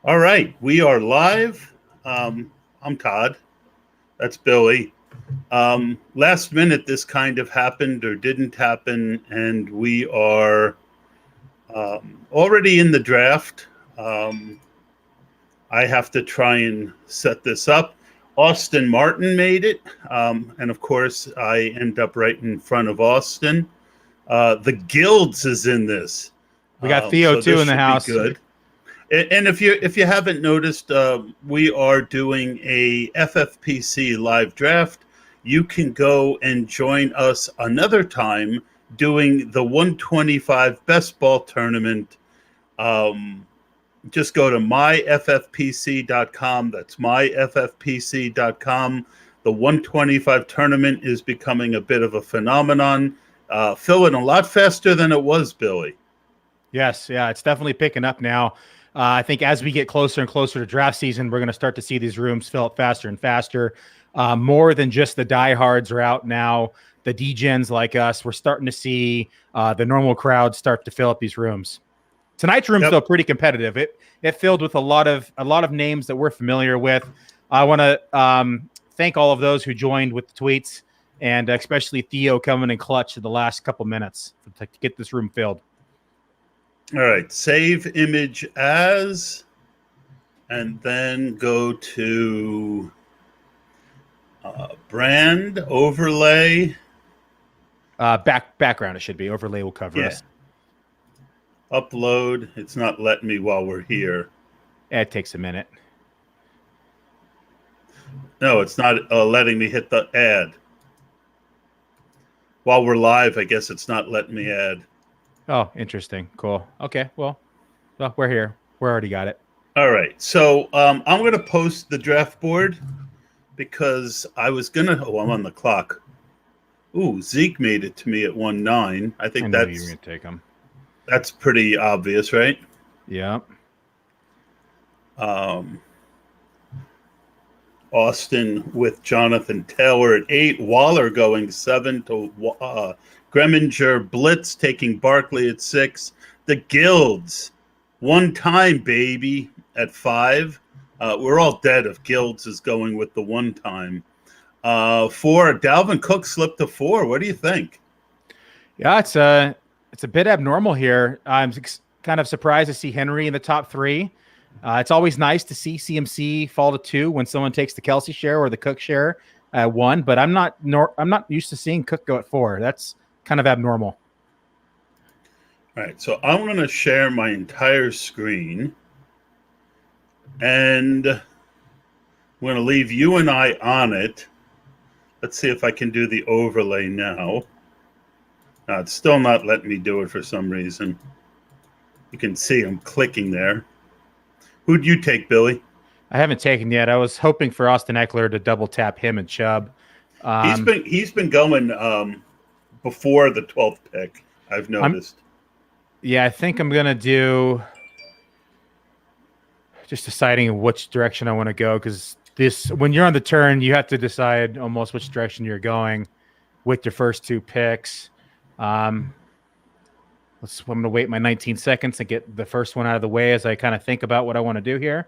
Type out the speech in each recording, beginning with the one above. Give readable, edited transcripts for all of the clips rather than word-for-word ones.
All right, we are live. I'm Todd. That's Billy. Last minute, this kind of happened or didn't happen, and we are already in the draft. I have to try and set this up. Austin Martin made it, and of course, I end up right in front of Austin. The Guilds is in this. We got Theo so too this in the should house. be good. And if you haven't noticed, we are doing a FFPC live draft. You can go and join us another time doing the 125 Bestball tournament. Just go to myffpc.com. That's myffpc.com. The 125 tournament is becoming a bit of a phenomenon, filling a lot faster than it was, Billy. Yes, yeah, it's definitely picking up now. I think as we get closer and closer to draft season, we're going to start to see these rooms fill up faster and faster. More than just the diehards are out now. The degens like us, we're starting to see the normal crowd start to fill up these rooms. Tonight's room's though pretty competitive. It filled with a lot of names that we're familiar with. I want to thank all of those who joined with the tweets, and especially Theo coming in clutch in the last couple minutes to get this room filled. All right, save image as, and then go to brand overlay. Background, it should be. Overlay will cover us. Upload. It's not letting me while we're here. It takes a minute. No, it's not letting me hit the add. While we're live, I guess it's not letting me add. Oh, interesting. Cool. Okay, well, we're here. We already got it. All right. So I'm going to post the draft board because I was going to... Oh, I'm on the clock. Ooh, Zeke made it to me at 1-9. I think that's... you're going to take him. That's pretty obvious, right? Yeah. Austin with Jonathan Taylor at 8. Waller going 7 to... Greminger, Blitz taking Barkley at 6. The Guilds, one time, baby, at 5. We're all dead if Guilds is going with the one time. 4, Dalvin Cook slipped to 4. What do you think? Yeah, it's a bit abnormal here. I'm kind of surprised to see Henry in the top 3. It's always nice to see CMC fall to 2 when someone takes the Kelsey share or the Cook share at 1. But I'm not used to seeing Cook go at 4. That's kind of abnormal. All right, so I'm going to share my entire screen, and I'm going to leave you and I on it. Let's see if I can do the overlay now. No, it's still not letting me do it for some reason. You can see I'm clicking there. Who'd you take, Billy? I haven't taken yet. I was hoping for Austin Eckler to double tap him and Chubb. He's been going before the 12th pick, I've noticed. I think I'm going to do just deciding which direction I want to go, because when you're on the turn, you have to decide almost which direction you're going with your first 2 picks. I'm going to wait my 19 seconds and get the first one out of the way as I kind of think about what I want to do here.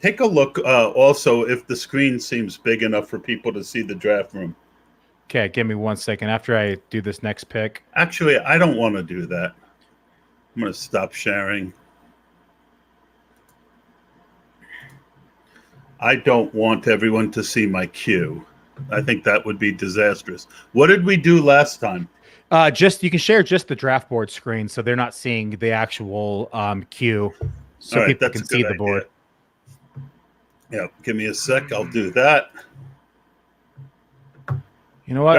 Take a look also if the screen seems big enough for people to see the draft room. Okay, give me 1 second after I do this next pick. Actually, I don't want to do that. I'm going to stop sharing. I don't want everyone to see my queue. I think that would be disastrous. What did we do last time? You can share just the draft board screen, so they're not seeing the actual queue, so people can see the board. Yeah, give me a sec. I'll do that. You know what?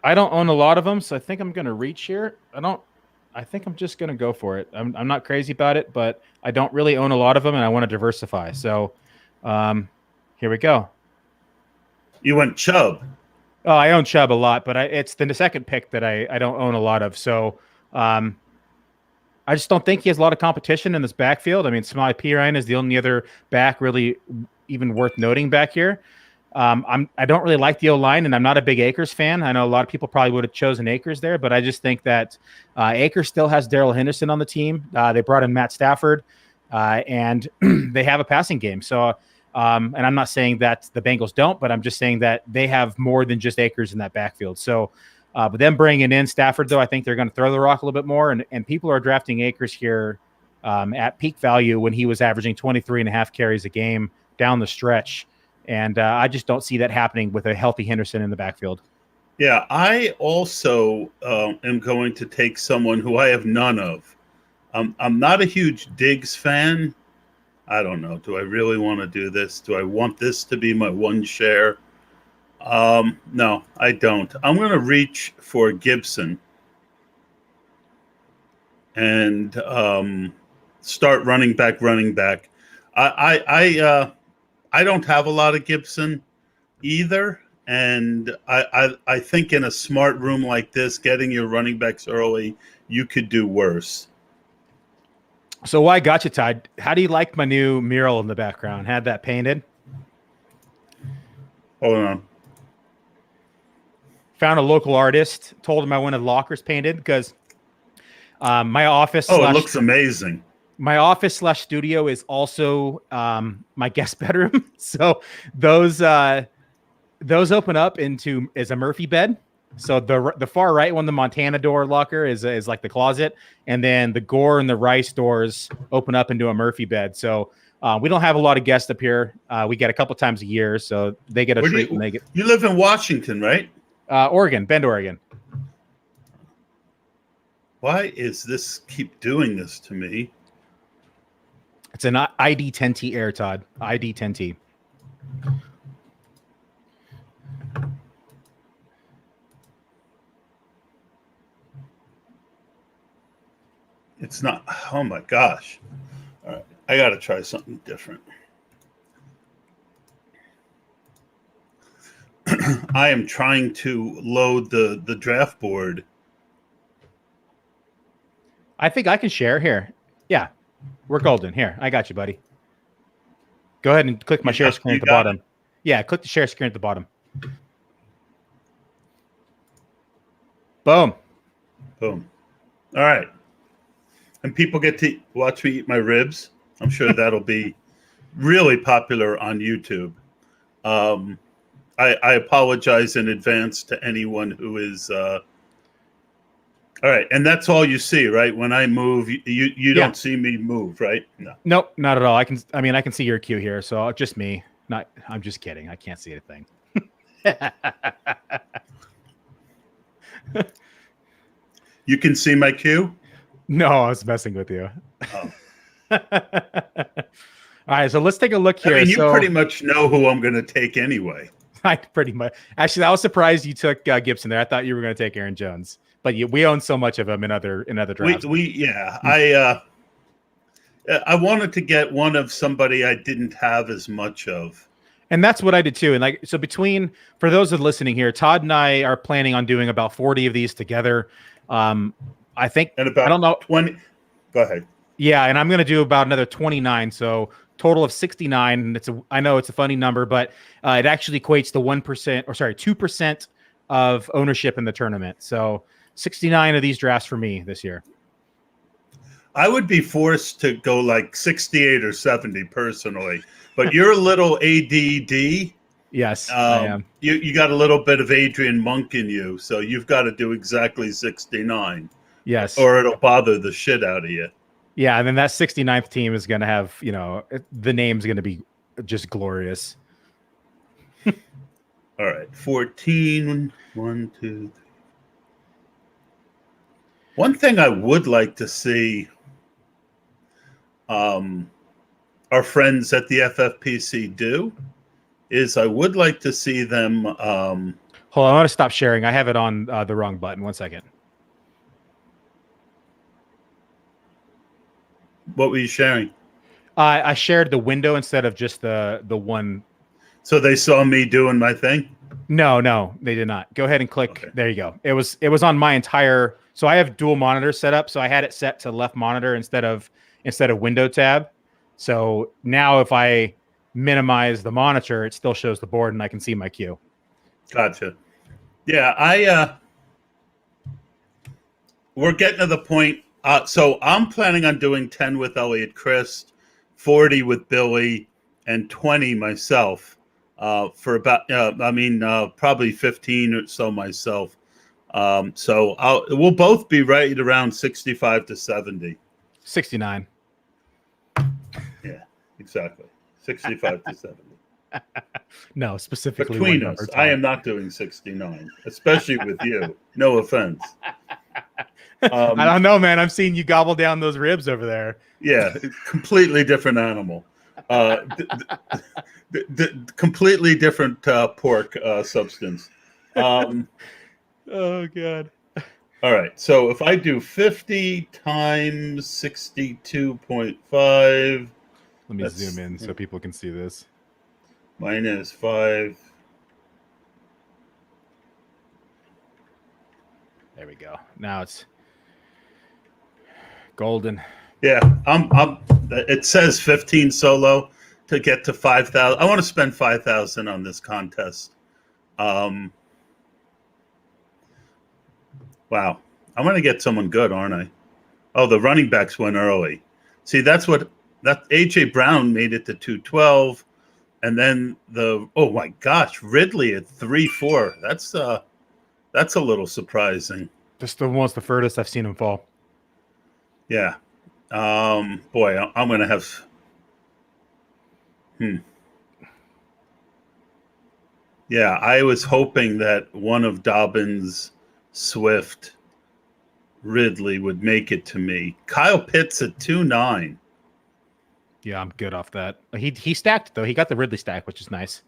I don't own a lot of them, so I think I'm going to reach here. I think I'm just going to go for it. I'm not crazy about it, but I don't really own a lot of them, and I want to diversify. So here we go. You went Chubb. Oh, I own Chubb a lot, but it's the second pick that I don't own a lot of. So I just don't think he has a lot of competition in this backfield. I mean, Samaje Perine is the only other back really even worth noting back here. I don't really like the O-line, and I'm not a big Akers fan. I know a lot of people probably would have chosen Akers there, but I just think that Akers still has Darrell Henderson on the team. They brought in Matt Stafford. and they have a passing game. So, and I'm not saying that the Bengals don't, but I'm just saying that they have more than just Akers in that backfield. So, but them bringing in Stafford, though, I think they're going to throw the rock a little bit more. And people are drafting Akers here at peak value when he was averaging 23.5 carries a game down the stretch. And I just don't see that happening with a healthy Henderson in the backfield. Yeah, I also am going to take someone who I have none of. I'm not a huge Diggs fan. I don't know. Do I really want to do this? Do I want this to be my one share? No, I don't. I'm going to reach for Gibson and start running back. I don't have a lot of Gibson either. And I think in a smart room like this, getting your running backs early, you could do worse. So why got you, Todd? How do you like my new mural in the background? Had that painted? Hold on. Found a local artist, told him I wanted lockers painted because my office. Oh, it looks amazing. My office / studio is also my guest bedroom. So those open up into as a Murphy bed. So the far right one, the Montana door locker is like the closet, and then the Gore and the Rice doors open up into a Murphy bed. So we don't have a lot of guests up here. We get a couple times a year, so they get a treat when they get. You live in Washington, right? Oregon, Bend, Oregon. Why is this keep doing this to me? It's an ID 10T Air, Todd. ID 10T. It's not. Oh my gosh. All right. I got to try something different. I am trying to load the draft board. I think I can share here. Yeah. We're golden. Here. I got you, buddy. Go ahead and click my share screen at the bottom. Yeah. Click the share screen at the bottom. Boom. Boom. All right. And people get to watch me eat my ribs. I'm sure that'll be really popular on YouTube. I apologize in advance to anyone who is. All right, and that's all you see, right? When I move, you don't see me move, right? No. Nope, not at all. I can see your queue here, so just me. I'm just kidding. I can't see a thing. You can see my queue? No, I was messing with you. Oh. All right, so let's take a look here. I mean, you pretty much know who I'm going to take anyway. I pretty much. Actually, I was surprised you took Gibson there. I thought you were going to take Aaron Jones, but we own so much of him in other drafts. I wanted to get one of somebody I didn't have as much of. And that's what I did too. And so for those that are listening here, Todd and I are planning on doing about 40 of these together. I think, and about, I don't know. 20. Go ahead. Yeah. And I'm going to do about another 29. So total of 69. And I know it's a funny number, but it actually equates to 2% of ownership in the tournament. So 69 of these drafts for me this year. I would be forced to go like 68 or 70 personally, but you're a little ADD. Yes, I am. You got a little bit of Adrian Monk in you, so you've got to do exactly 69. Yes. Or it'll bother the shit out of you. Yeah, and then that 69th team is going to have, the name's going to be just glorious. All right, 14, 1, 2, 3. One thing I would like to see our friends at the FFPC do is I would like to see them. Hold on, I want to stop sharing. I have it on the wrong button. 1 second. What were you sharing? I shared the window instead of just the one. So they saw me doing my thing? No, they did not. Go ahead and click. Okay. There you go. It was on my entire. So I have dual monitors set up. So I had it set to left monitor instead of window tab. So now if I minimize the monitor, it still shows the board and I can see my queue. Gotcha. Yeah, we're getting to the point. So I'm planning on doing 10 with Elliot Christ. 40 with Billy, and 20 myself. For about, probably 15 or so myself. We'll both be right around 65 to 70. 69. Yeah, exactly. 65 to 70. No, specifically Between one us, number, I Tom. am not doing 69, especially with you. No offense. I don't know, man. I'm seeing you gobble down those ribs over there. Yeah, completely different animal. Completely different pork substance. Oh God. All right, so if I do 50 times 62.5, Let me that's zoom in so people can see this. minus 5. There we go. Now it's golden. Yeah, it says 15 solo to get to 5,000. I want to spend 5,000 on this contest. Wow, I'm going to get someone good, aren't I? Oh, the running backs went early. See, that AJ Brown made it to 212, and then oh my gosh, Ridley at 3-4. That's a little surprising. Just the furthest I've seen him fall. Yeah. Boy, I'm going to have. Yeah, I was hoping that one of Dobbins, Swift, Ridley would make it to me. Kyle Pitts at 2.9. Yeah, I'm good off that. He stacked though. He got the Ridley stack, which is nice.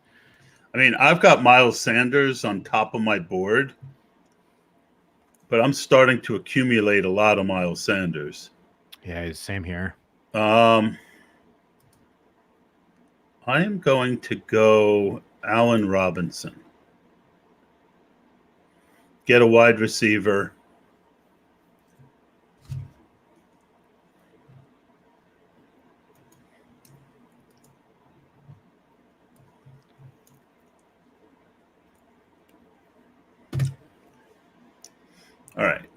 I mean, I've got Miles Sanders on top of my board, but I'm starting to accumulate a lot of Miles Sanders. Yeah, same here. I am going to go Allen Robinson. Get a wide receiver. All right.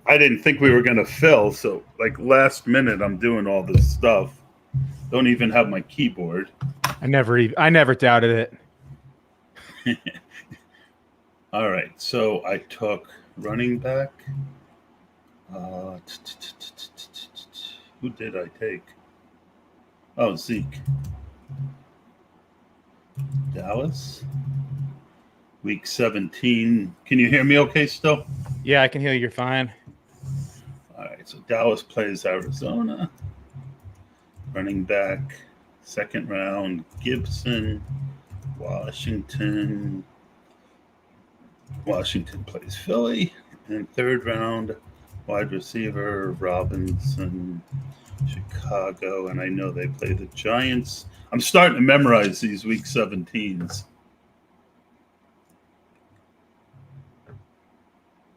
I didn't think we were going to fill, so like last minute I'm doing all this stuff. Don't even have my keyboard. I never doubted it. All right, so I took running back. Who did I take? Oh, Zeke. Dallas. Week 17. Can you hear me okay still? Yeah, I can hear you. You're fine. All right, so Dallas plays Arizona. Running back, second round, Gibson. Washington plays Philly. And third round, wide receiver, Robinson, Chicago. And I know they play the Giants. I'm starting to memorize these week 17s.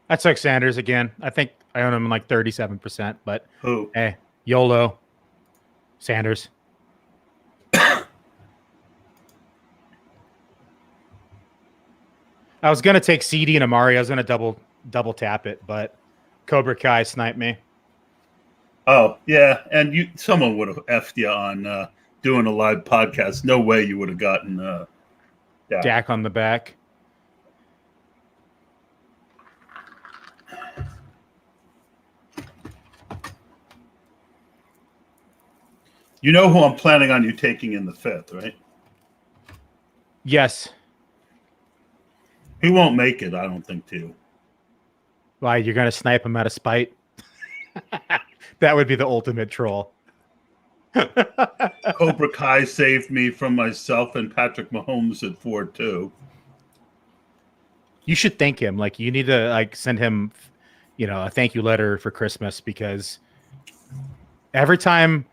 I took Sanders again. I think I own him in like 37%, but who? Hey, YOLO. Sanders. I was gonna take CD and Amari. I was gonna double tap it, but Cobra Kai sniped me. Oh yeah, and someone would have effed you on doing a live podcast. No way you would have gotten Dak on the back. You know who I'm planning on you taking in the 5th, right? Yes. He won't make it, I don't think, too. Why, you're going to snipe him out of spite? That would be the ultimate troll. Cobra Kai saved me from myself and Patrick Mahomes at 4-2. You should thank him. Like, you need to send him, a thank you letter for Christmas, because every time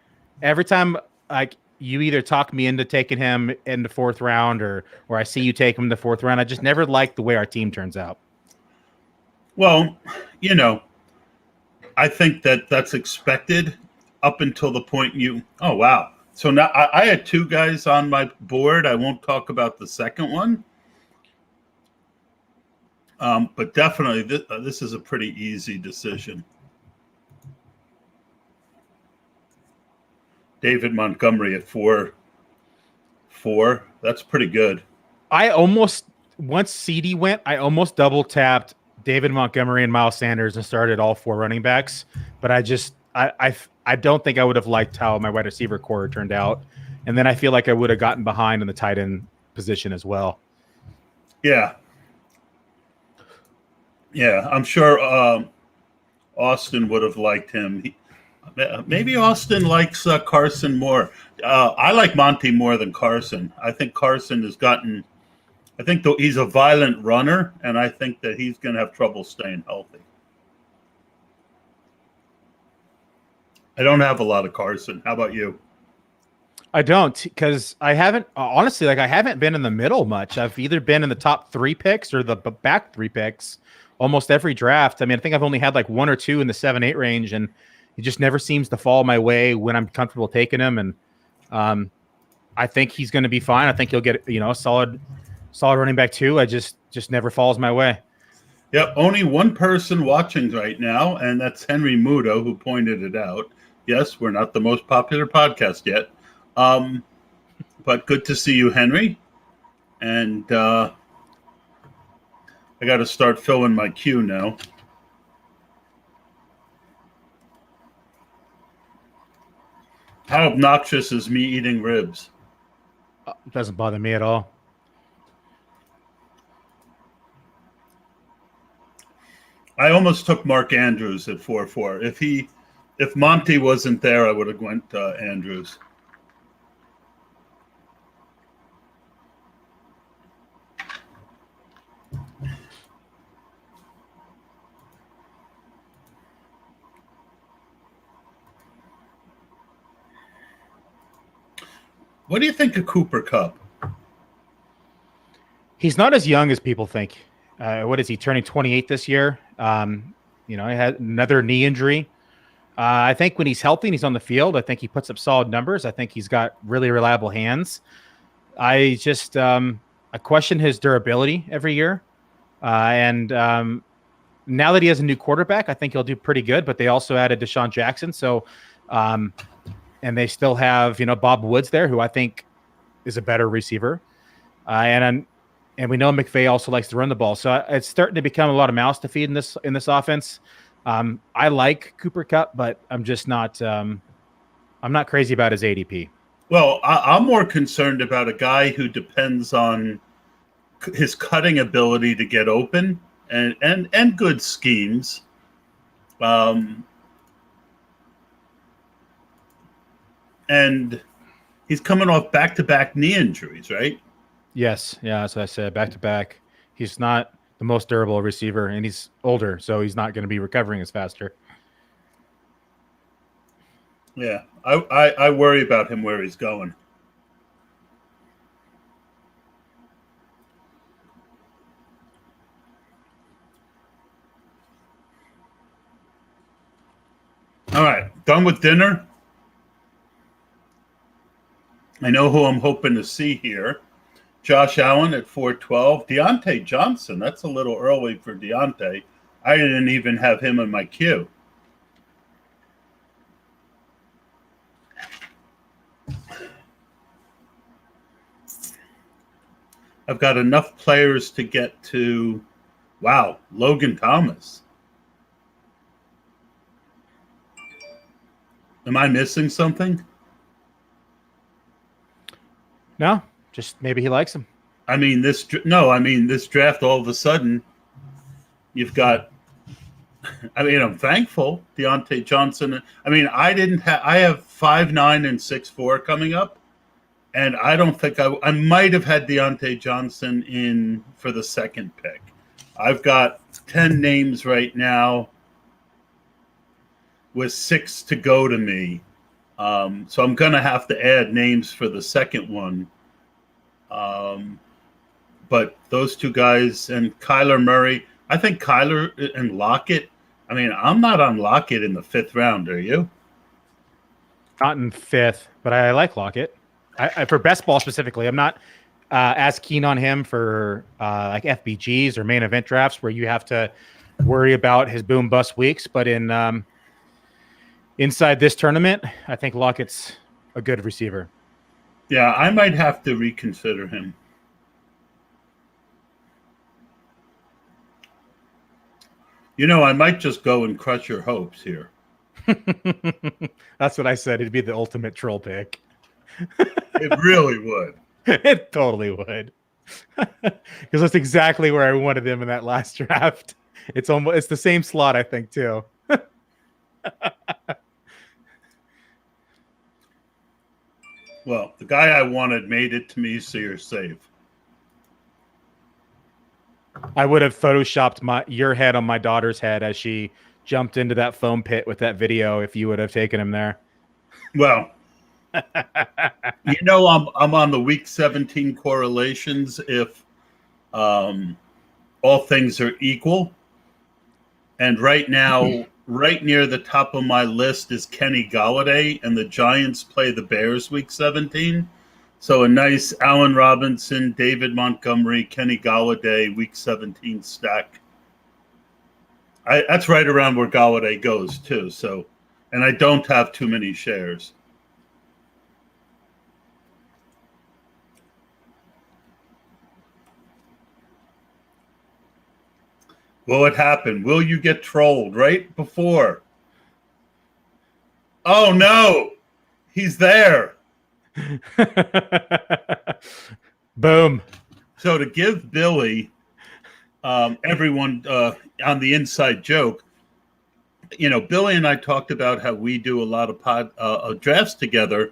like you either talk me into taking him in the 4th round or I see you take him in the 4th round, I just never like the way our team turns out. Well, I think that's expected up until the point oh, wow. So now I had 2 guys on my board. I won't talk about the second one. But definitely, this is a pretty easy decision. David Montgomery at 4-4. That's pretty good. Once CD went, I almost double tapped David Montgomery and Miles Sanders and started all 4 running backs. But I don't think I would have liked how my wide receiver core turned out. And then I feel like I would have gotten behind in the tight end position as well. Yeah. Yeah, I'm sure Austin would have liked him. Maybe Austin likes Carson more. I like Monty more than Carson. I think Carson has gotten – I think he's a violent runner, and I think that he's going to have trouble staying healthy. I don't have a lot of Carson. How about you? I don't, because I haven't honestly, I haven't been in the middle much. I've either been in the top 3 picks or the back 3 picks almost every draft. I mean, I think I've only had like 1 or 2 in the 7-8 range, and he just never seems to fall my way when I'm comfortable taking him. And I think he's going to be fine. I think he'll get, a solid running back too. I just never falls my way. Yep. Only one person watching right now, and that's Henry Muto, who pointed it out. Yes, we're not the most popular podcast yet. But good to see you, Henry. And I got to start filling my queue now. How obnoxious is me eating ribs? It doesn't bother me at all. I almost took Mark Andrews at 4-4. If Monty wasn't there, I would have went Andrews. What do you think of Cooper Kupp? He's not as young as people think. What is he, turning 28 this year? He had another knee injury. I think when he's healthy and he's on the field, I think he puts up solid numbers. I think he's got really reliable hands. I question his durability every year. And now that he has a new quarterback, I think he'll do pretty good. But they also added Deshaun Jackson. So, and they still have, Bob Woods there, who I think is a better receiver. And we know McVay also likes to run the ball. So it's starting to become a lot of mouths to feed in this offense. I like Cooper Kupp, but I'm just not I'm not crazy about his ADP. Well, I'm more concerned about a guy who depends on his cutting ability to get open and good schemes. And he's coming off back-to-back knee injuries, right? Yes. Yeah, as I said, back-to-back. He's not the most durable receiver, and he's older, so he's not going to be recovering as faster. Yeah, I worry about him where he's going. All right, done with dinner? I know who I'm hoping to see here. Josh Allen at 412. Deontay Johnson. That's a little early for Deontay. I didn't even have him in my queue. I've got enough players to get to, wow, Logan Thomas. Am I missing something? No, just maybe he likes him. This draft, all of a sudden, you've got, I'm thankful, Deontay Johnson. I have 5'9" and 6'4" coming up, and I don't think I might have had Deontay Johnson in for the second pick. I've got 10 names right now with 6 to go to me. So I'm going to have to add names for the second one. But those two guys and Kyler Murray, I think Kyler and Lockett, I'm not on Lockett in the 5th round. Are you? Not in 5th, but I like Lockett. For best ball specifically, I'm not as keen on him for like FBGs or main event drafts where you have to worry about his boom bust weeks. But in inside this tournament, I think Lockett's a good receiver. Yeah, I might have to reconsider him. I might just go and crush your hopes here. That's what I said. It'd be the ultimate troll pick. It really would. It totally would. Because that's exactly where I wanted him in that last draft. It's the same slot, I think, too. Well, the guy I wanted made it to me, so you're safe. I would have photoshopped your head on my daughter's head as she jumped into that foam pit with that video if you would have taken him there. Well, I'm on the week 17 correlations if all things are equal. And right now, right near the top of my list is Kenny Golladay, and the Giants play the Bears week 17. So a nice Allen Robinson, David Montgomery, Kenny Golladay week 17 stack. That's right around where Golladay goes too. So, and I don't have too many shares. Will it happen? Will you get trolled right before? Oh no, he's there. Boom. So to give Billy, everyone on the inside joke, Billy and I talked about how we do a lot of drafts together,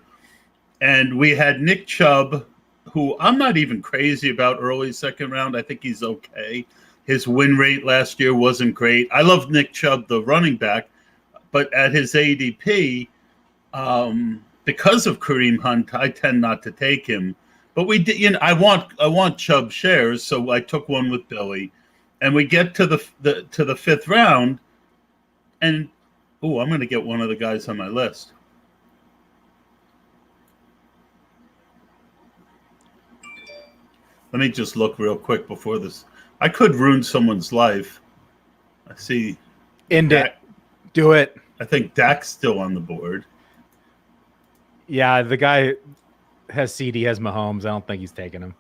and we had Nick Chubb, who I'm not even crazy about early second round. I think he's okay. His win rate last year wasn't great. I love Nick Chubb, the running back, but at his ADP, because of Kareem Hunt, I tend not to take him. But we did. I want Chubb shares, so I took one with Billy, and we get to the fifth round, and I'm going to get one of the guys on my list. Let me just look real quick before this. I could ruin someone's life. I see. End it. Do it. I think Dak's still on the board. Yeah, the guy has CD, has Mahomes. I don't think he's taking him.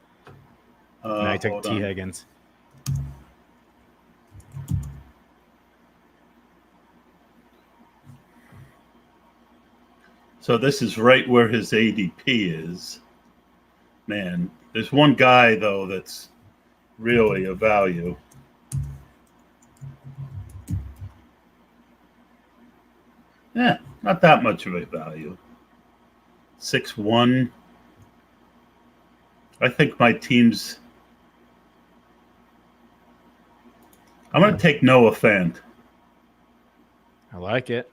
No, I took T. Higgins. So this is right where his ADP is. Man, there's one guy, though, that's really a value. Yeah, not that much of a value. 6'1". I think my team's... I'm going to take Noah Fant. I like it.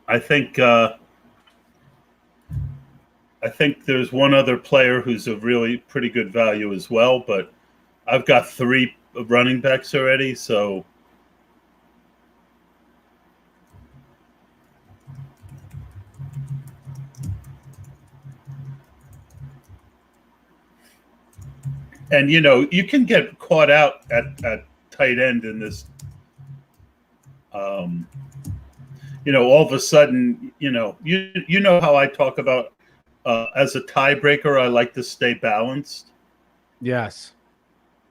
I think there's one other player who's a really pretty good value as well, but I've got 3 running backs already, so and you can get caught out at tight end in this. All of a sudden, you know how I talk about as a tiebreaker, I like to stay balanced. Yes.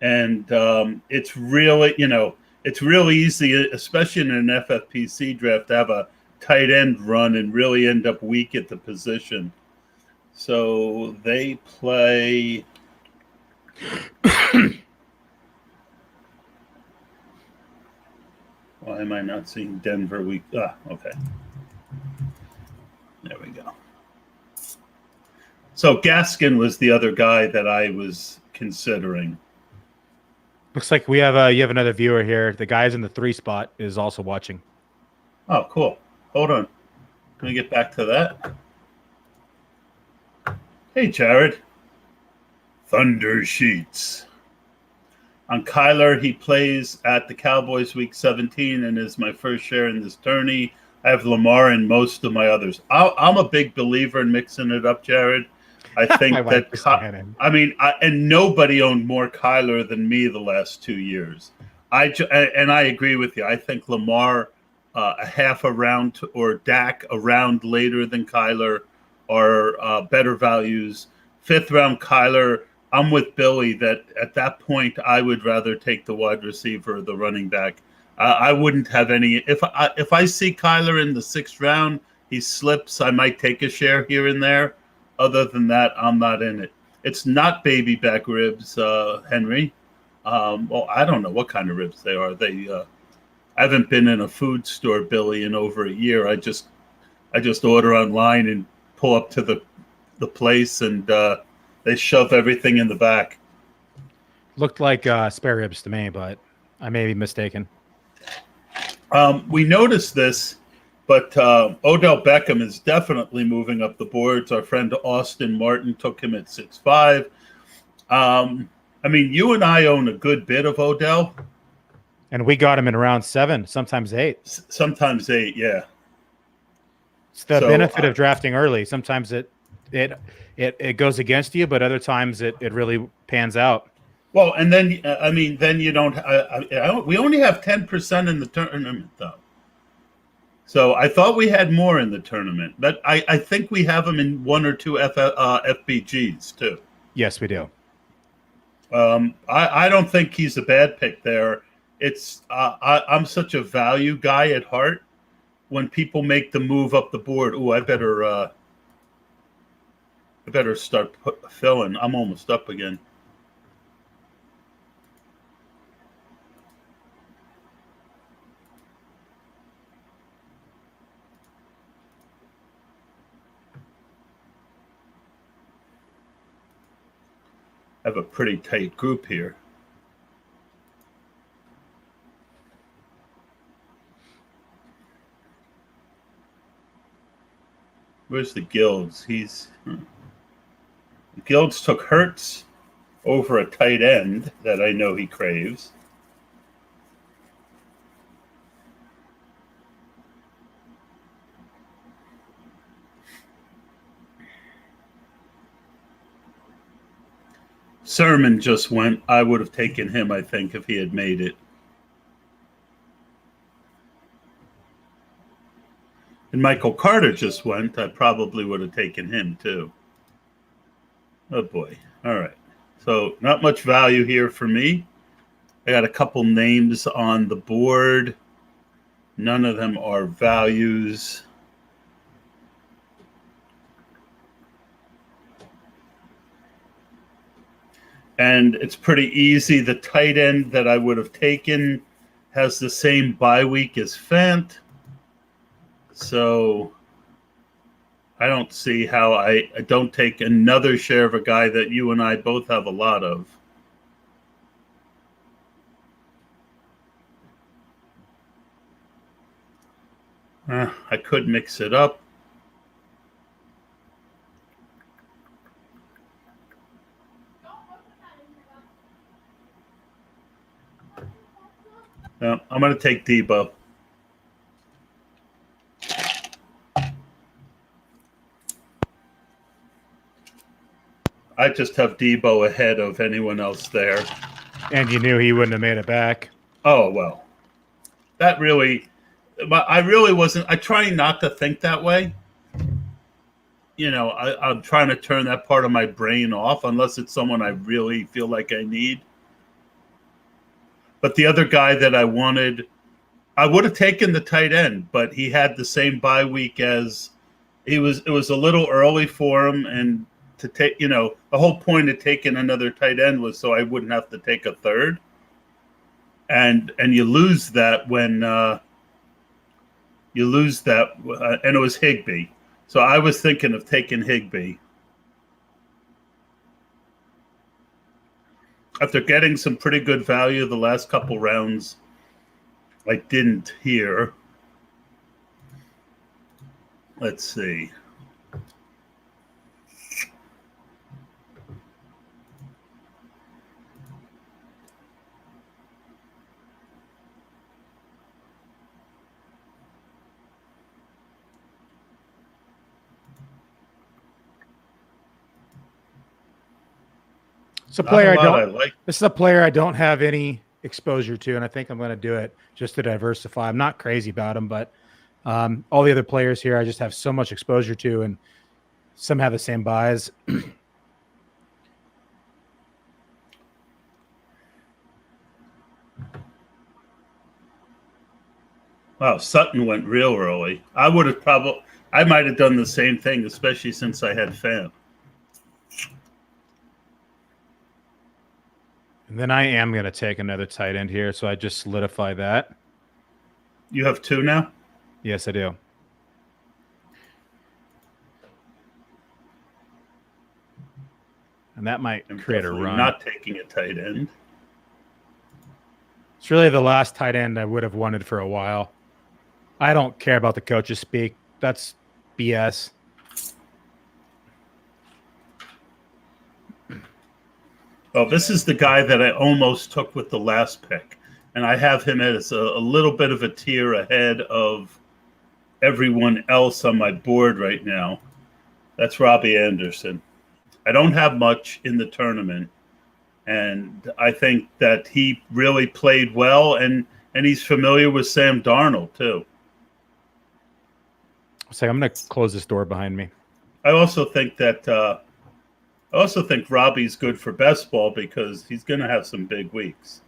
And it's really, it's really easy, especially in an FFPC draft, to have a tight end run and really end up weak at the position. So they play. Why am I not seeing Denver week? Okay. There we go. So Gaskin was the other guy that I was considering. Looks like you have another viewer here. The guys in the 3 spot is also watching. Oh, cool. Hold on. Can we get back to that? Hey, Jared. Thunder Sheets. On Kyler, he plays at the Cowboys week 17 and is my first share in this tourney. I have Lamar in most of my others. I'm a big believer in mixing it up, Jared. I My think wife that, is Shannon. I mean, and nobody owned more Kyler than me the last 2 years. And I agree with you. I think Lamar a half a round or Dak a round later than Kyler are better values. Fifth round Kyler, I'm with Billy that at that point I would rather take the wide receiver or the running back. I wouldn't have any. If I see Kyler in the sixth round, he slips. I might take a share here and there. Other than that, I'm not in it. It's not baby back ribs, Henry. Well, I don't know what kind of ribs they are. I haven't been in a food store, Billy, in over a year. I just order online and pull up to the place, and they shove everything in the back. Looked like spare ribs to me, but I may be mistaken. We noticed this, but Odell Beckham is definitely moving up the boards. Our friend Austin Martin took him at 6'5". I mean, you and I own a good bit of Odell. And we got him in round 7, sometimes 8. Sometimes 8, yeah. It's the So, benefit of drafting early. Sometimes it goes against you, but other times it really pans out. Well, and then I mean, then you don't. We only have 10% in the tournament, though. So I thought we had more in the tournament, but I think we have them in one or two FBGs too. Yes, we do. I don't think he's a bad pick there. I'm such a value guy at heart. When people make the move up the board, I better start filling. I'm almost up again. I have a pretty tight group here. Where's the Guilds? The Guilds took Hertz over a tight end that I know he craves. Sermon just went. I would have taken him, I think, if he had made it. And Michael Carter just went. I probably would have taken him, too. Oh, boy. All right. So not much value here for me. I got a couple names on the board. None of them are values. And it's pretty easy. The tight end that I would have taken has the same bye week as Fant. So I don't see how I don't take another share of a guy that you and I both have a lot of. I could mix it up. I'm going to take Debo. I just have Debo ahead of anyone else there. And you knew he wouldn't have made it back. Oh, well. That really, I really wasn't, I try not to think that way. You know, I'm trying to turn that part of my brain off unless it's someone I really feel like I need. But the other guy that I wanted, I would have taken the tight end, but he had the same bye week as it was a little early for him. And to take, the whole point of taking another tight end was so I wouldn't have to take a third. And you lose that when and it was Higbee. So I was thinking of taking Higbee. After getting some pretty good value the last couple rounds, I didn't here. Let's see. It's a Not a player lot I like. This is a player I don't have any exposure to, and I think I'm going to do it just to diversify. I'm not crazy about him, but all the other players here I just have so much exposure to, and some have the same buys. Wow, Sutton went real early. I might have done the same thing, especially since I had Fam. And then I am going to take another tight end here, so I just solidify that. You have 2 now? Yes, I do. And that might create a run. Not taking a tight end. It's really the last tight end I would have wanted for a while. I don't care about the coaches speak. That's BS. Oh, this is the guy that I almost took with the last pick. And I have him as a little bit of a tier ahead of everyone else on my board right now. That's Robbie Anderson. I don't have much in the tournament. And I think that he really played well, and he's familiar with Sam Darnold, too. So I'm going to close this door behind me. I also think Robbie's good for Bestball because he's going to have some big weeks.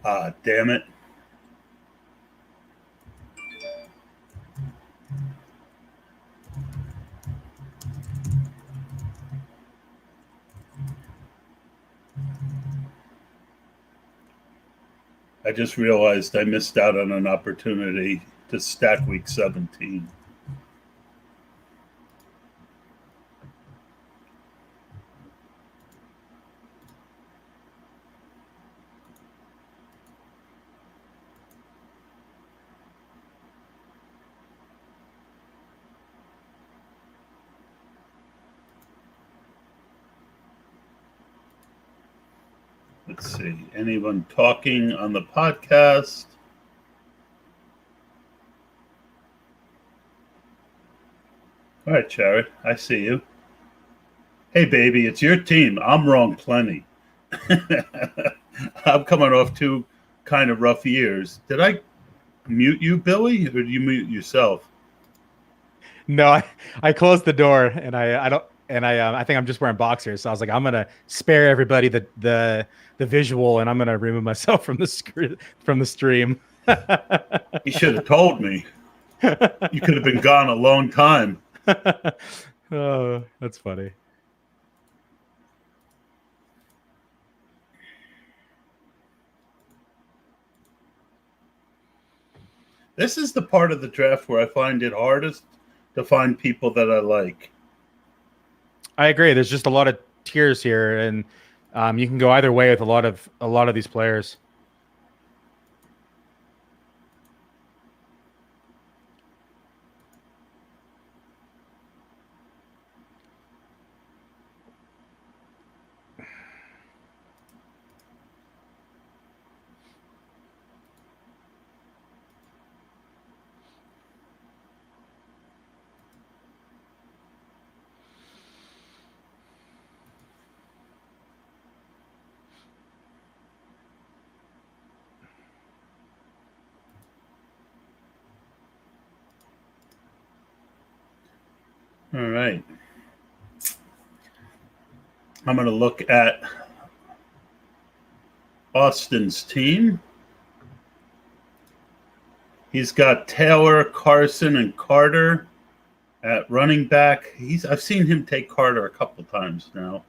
Ah, damn it. I just realized I missed out on an opportunity to stack week 17. Let's see. Anyone talking on the podcast? All right, Jared. I see you. Hey, baby, it's your team. I'm wrong plenty. I'm coming off 2 kind of rough years. Did I mute you, Billy, or did you mute yourself? No, I closed the door, and I think I'm just wearing boxers, so I was like, I'm gonna spare everybody the visual, and I'm gonna remove myself from the stream. You should have told me. You could have been gone a long time. Oh, that's funny. This is the part of the draft where I find it hardest to find people that I like. I agree. There's just a lot of tiers here, and you can go either way with a lot of these players. All right. I'm going to look at Austin's team. He's got Taylor, Carson, and Carter at running back. I've seen him take Carter a couple times now.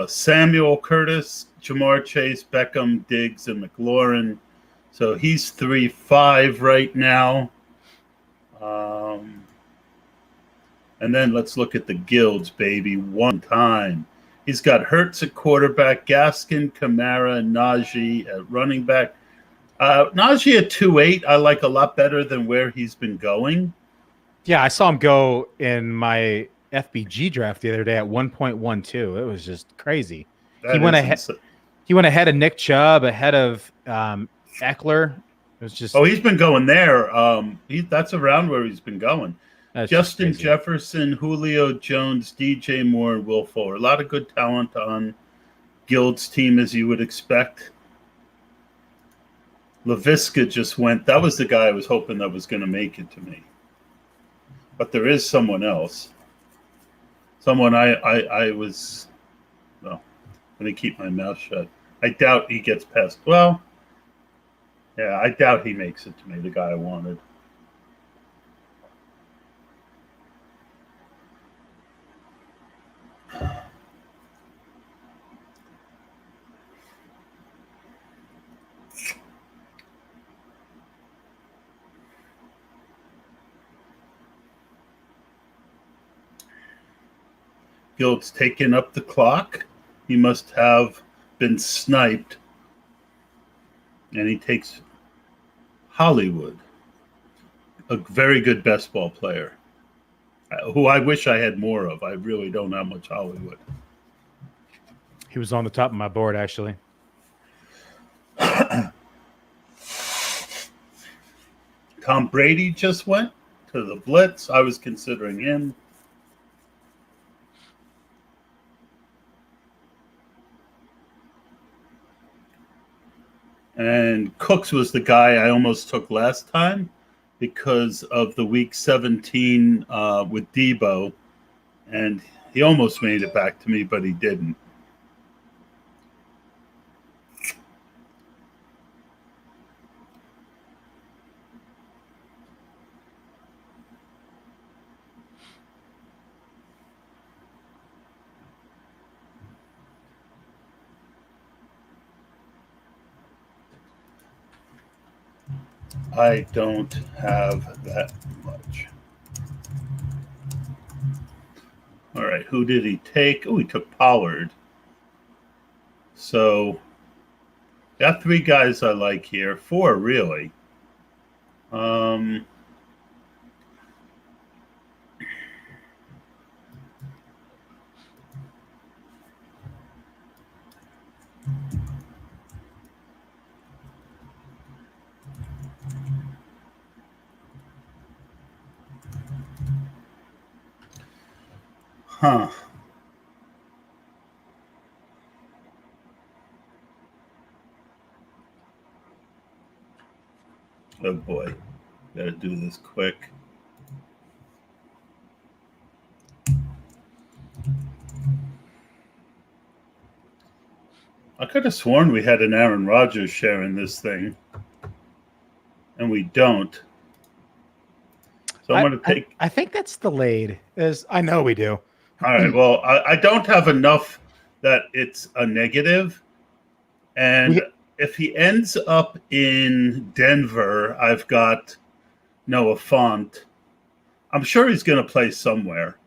Samuel, Curtis, Jamar Chase, Beckham, Diggs, and McLaurin. So he's 3-5 right now. And then let's look at the guilds, baby, one time. He's got Hurts at quarterback, Gaskin, Kamara, and Najee at running back. Najee at 2.8 I like a lot better than where he's been going. Yeah, I saw him go in my FBG draft the other day at 1.12. It was just crazy. He went He went ahead of Nick Chubb, ahead of Eckler. It was just. Oh, he's been going there. That's around where he's been going. Justin Jefferson, Julio Jones, DJ Moore, and Will Fuller. A lot of good talent on Guild's team, as you would expect. LaVisca just went. That was the guy I was hoping that was going to make it to me. But there is someone else. Someone I was. No, I'm going to keep my mouth shut. I doubt he gets past. Well, yeah, I doubt he makes it to me, the guy I wanted. Guild's taken up the clock. He must have been sniped. And he takes Hollywood, a very good best ball player, who I wish I had more of. I really don't have much Hollywood. He was on the top of my board, actually. Tom Brady just went to the Blitz. I was considering him. And Cooks was the guy I almost took last time because of the week 17 with Debo. And he almost made it back to me, but he didn't. I don't have that much. All right, who did he take? Oh, he took Pollard. So, got 3 guys I like here. 4, really. Huh. Oh boy. Gotta do this quick. I could have sworn we had an Aaron Rodgers share in this thing. And we don't. So I'm going to take. I think that's delayed. I know we do. All right. Well, I don't have enough that it's a negative. And if he ends up in Denver, I've got Noah Fant. I'm sure he's going to play somewhere.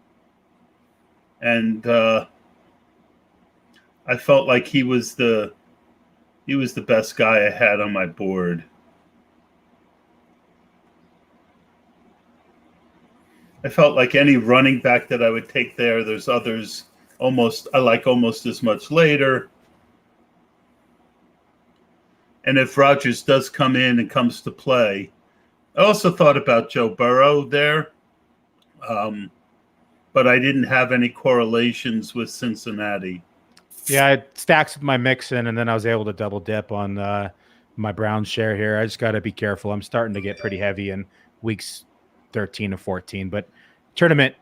And I felt like he was the best guy I had on my board. I felt like any running back that I would take there, there's others I like almost as much later. And if Rodgers does come in and comes to play, I also thought about Joe Burrow there. But I didn't have any correlations with Cincinnati. Yeah, it stacks with my Mixon, and then I was able to double dip on my Brown share here. I just got to be careful. I'm starting to get pretty heavy in weeks 13 to 14, but tournament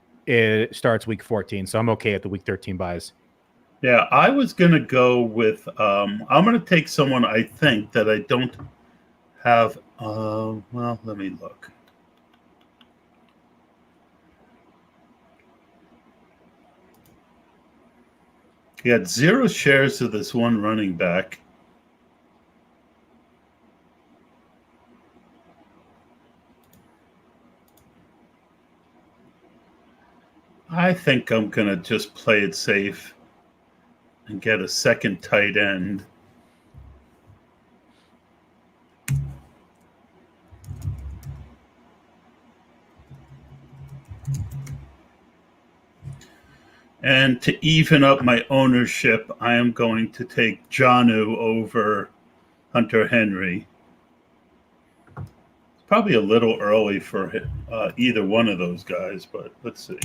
starts week 14, so I'm okay at the week 13 buys. Yeah, I was going to go with I'm going to take someone I think that I don't have. Well, let me look. He had 0 shares of this one running back. I think I'm going to just play it safe and get a second tight end. And to even up my ownership, I am going to take Jonnu over Hunter Henry. It's probably a little early for either one of those guys, but let's see.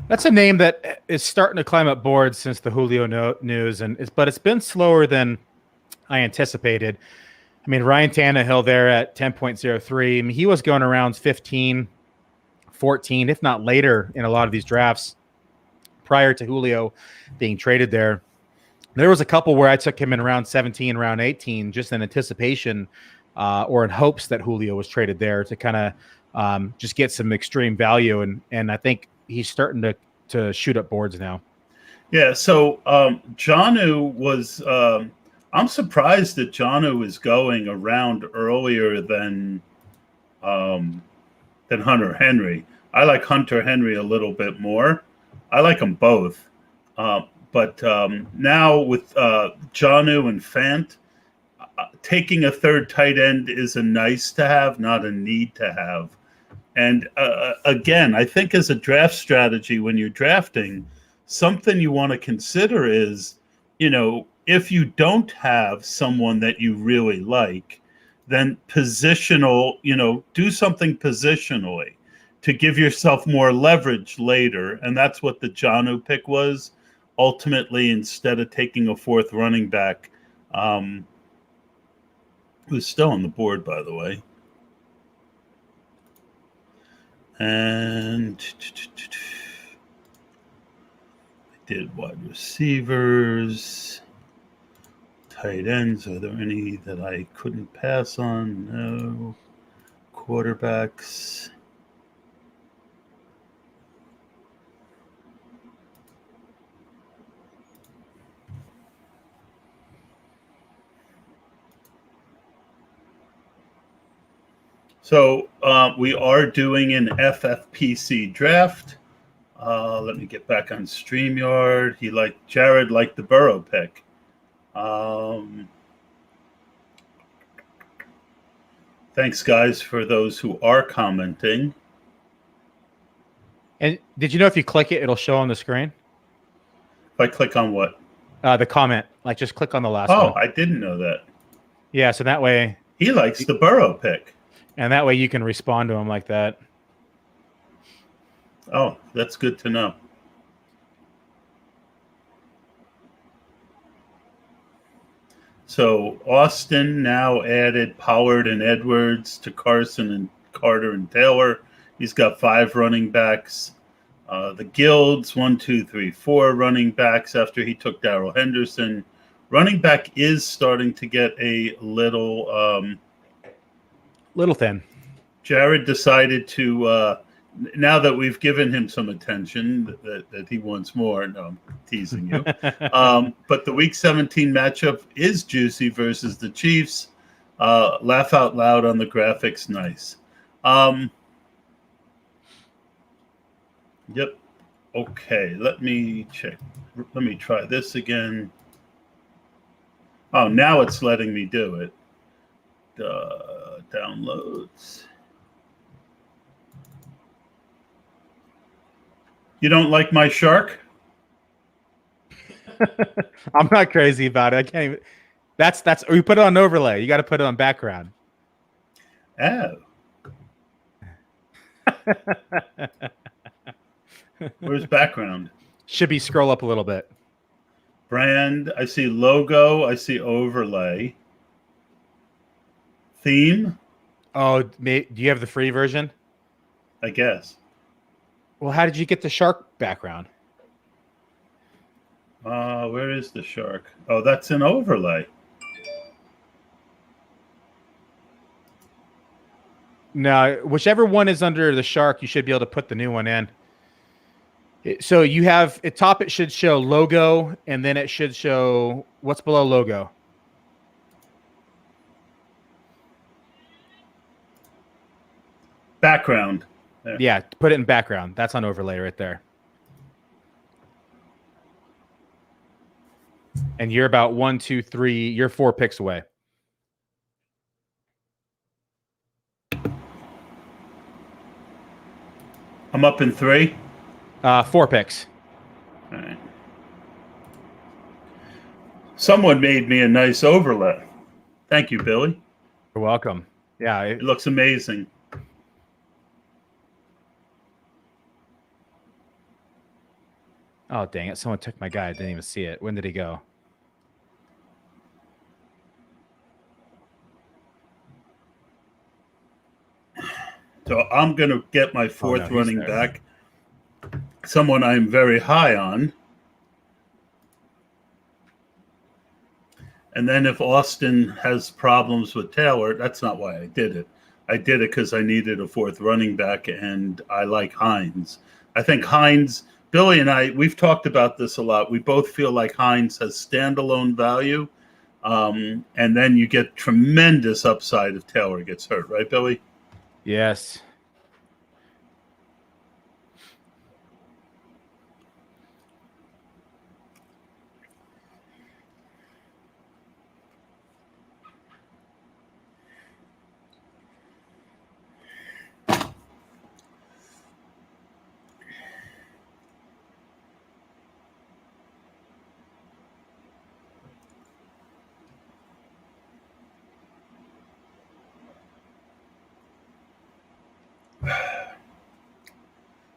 That's a name that is starting to climb up boards since the Julio news, but it's been slower than I anticipated. I mean, Ryan Tannehill there at 10.03. I mean, he was going around 15, 14, if not later in a lot of these drafts prior to Julio being traded there. There was a couple where I took him in round 17, round 18, just in anticipation or in hopes that Julio was traded there to kind of just get some extreme value. And I think he's starting to shoot up boards now. Yeah, so Jonnu was I'm surprised that Jonnu is going around earlier than Hunter Henry. I like Hunter Henry a little bit more. I like them both. But now with Jonnu and Fant, taking a third tight end is a nice to have, not a need to have. And again, I think as a draft strategy, when you're drafting, something you want to consider is, if you don't have someone that you really like, then positional, do something positionally to give yourself more leverage later. And that's what the Jonnu pick was. Ultimately, instead of taking a fourth running back, who's still on the board, by the way. And I did wide receivers, tight ends. Are there any that I couldn't pass on? No. Quarterbacks. So we are doing an FFPC draft. Let me get back on StreamYard. Jared liked the Burrow pick. Thanks, guys, for those who are commenting. And did you know if you click it, it'll show on the screen? If I click on what? The comment. Like, just click on the last one. Oh, I didn't know that. Yeah, so that way... He likes the Burrow pick. And that way you can respond to him like that. Oh, that's good to know. So Austin now added Pollard and Edwards to Carson and Carter and Taylor. He's got 5 running backs. The Guilds, 1, 2, 3, 4 running backs after he took Darrell Henderson. Running back is starting to get a little thin. Jared decided to, now that we've given him some attention, that he wants more. No, I'm teasing you. But the Week 17 matchup is juicy versus the Chiefs. Laugh out loud on the graphics. Nice. Yep. Okay, let me check. Let me try this again. Oh, now it's letting me do it. Downloads. You don't like my shark? I'm not crazy about it. I can't even. That's. We put it on overlay. You got to put it on background. Oh. Where's background? Should be scroll up a little bit. Brand. I see logo. I see overlay. Theme. Oh, do you have the free version? I guess. Well, how did you get the shark background? Where is the shark? Oh, that's an overlay. No, whichever one is under the shark, you should be able to put the new one in. So you have at top, it should show logo, and then it should show what's below logo. Background. There. Yeah, put it in background. That's on overlay right there. And you're about 1, 2, 3. You're 4 picks away. I'm up in 3. 4 picks. All right. Someone made me a nice overlay. Thank you, Billy. You're welcome. Yeah. It looks amazing. Oh, dang it. Someone took my guy. I didn't even see it. When did he go? So I'm going to get my 4th running there. back. Someone I'm very high on. And then if Austin has problems with Taylor, that's not why I did it. I did it because I needed a 4th running back, and I like Hines. I think Hines, Billy and I, we've talked about this a lot. We both feel like Hines has standalone value, and then you get tremendous upside if Taylor gets hurt. Right, Billy? Yes.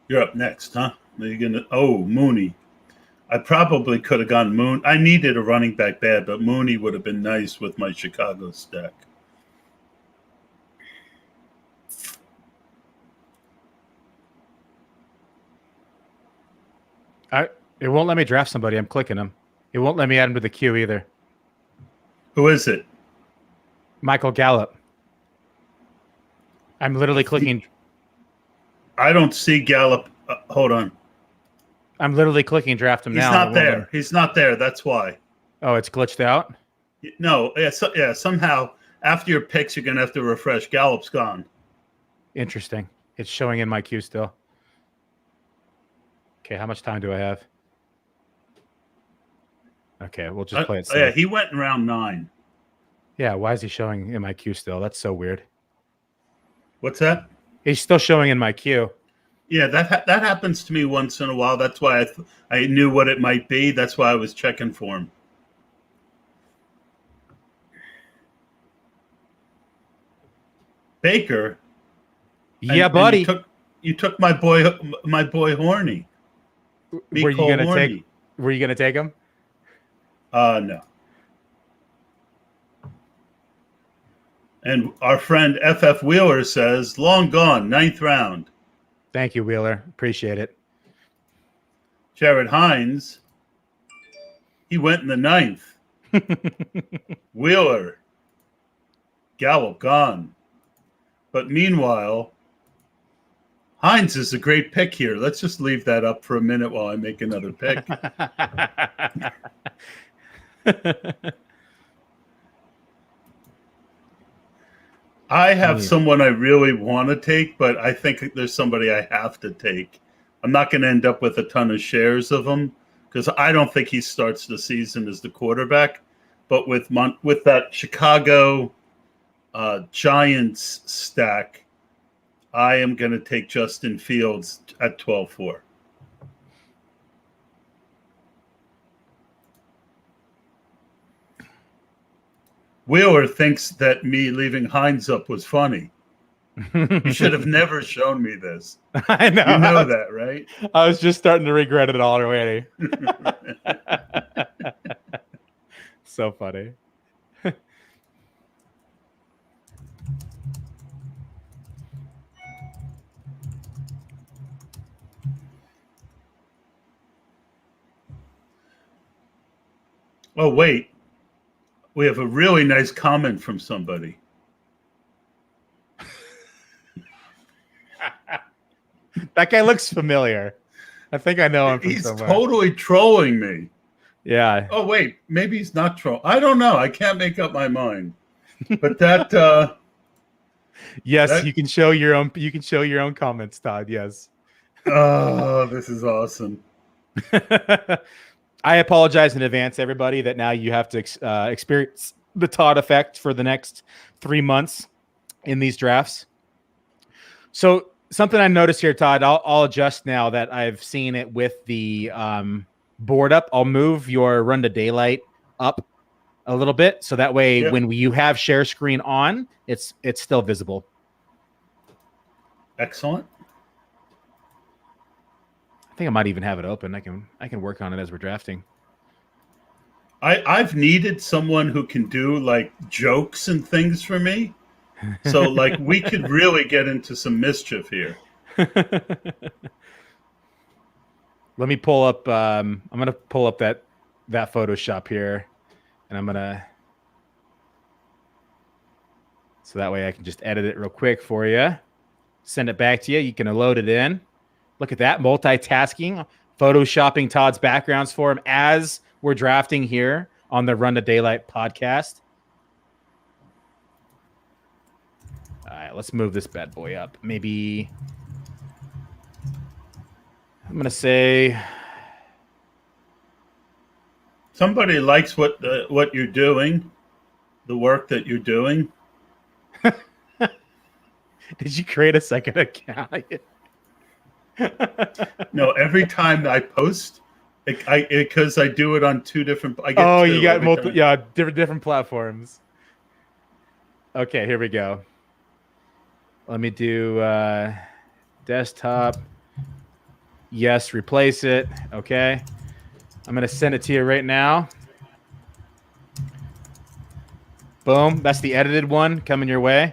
You're up next, huh? Are you gonna? Oh, Mooney. I probably could have gone Moon. I needed a running back bad, but Mooney would have been nice with my Chicago stack. It won't let me draft somebody. I'm clicking him. It won't let me add him to the queue either. Who is it? Michael Gallup. I'm literally clicking. I don't see Gallup. Hold on. I'm literally clicking draft him He's now. not there. He's not there. That's why. Oh, it's glitched out? No. Yeah. Somehow, after your picks, you're going to have to refresh. Gallup's gone. Interesting. It's showing in my queue still. Okay, how much time do I have? Okay, we'll just play it safe. Yeah, he went in round 9. Yeah, why is he showing in my queue still? That's so weird. What's that? He's still showing in my queue. Yeah, that happens to me once in a while. That's why I knew what it might be. That's why I was checking for him. Baker. Yeah, buddy. You took my boy Horny. Were you gonna take him? No. And our friend FF Wheeler says, long gone, 9th round. Thank you, Wheeler. Appreciate it. Jared Hines, he went in the 9th. Wheeler, Gallup gone. But meanwhile, Hines is a great pick here. Let's just leave that up for a minute while I make another pick. I have someone I really want to take, but I think there's somebody I have to take. I'm not going to end up with a ton of shares of him because I don't think he starts the season as the quarterback. But with that Chicago Giants stack, I am going to take Justin Fields at 12-4. Wheeler thinks that me leaving Hines up was funny. You should have never shown me this. I know. You know that, right? I was just starting to regret it all already. So funny. Oh, wait. We have a really nice comment from somebody. That guy looks familiar. I think I know him from somewhere. He's totally trolling me. Yeah. Oh, wait. Maybe he's not trolling. I don't know. I can't make up my mind. But that yes, you can show your own comments, Todd. Yes. Oh, this is awesome. I apologize in advance, everybody, that now you have to experience the Todd effect for the next 3 months in these drafts. So something I noticed here, Todd, I'll adjust now that I've seen it with the board up. I'll move your run to daylight up a little bit, so that way when you have share screen on, it's still visible. Excellent. I think I might even have it open. I can work on it as we're drafting. I've needed someone who can do like jokes and things for me. So like we could really get into some mischief here. Let me pull up I'm going to pull up that Photoshop here, and I'm going to, so that way I can just edit it real quick for you. Send it back to you. You can load it in. Look at that, multitasking, photoshopping Todd's backgrounds for him as we're drafting here on the Run to Daylight podcast. All right, let's move this bad boy up. Maybe I'm going to say somebody likes what you're doing, the work that you're doing. Did you create a second account? No, every time I post, because I do it on two different. You got multiple, different platforms. Okay, here we go. Let me do desktop. Yes, replace it. Okay, I'm gonna send it to you right now. Boom, that's the edited one coming your way.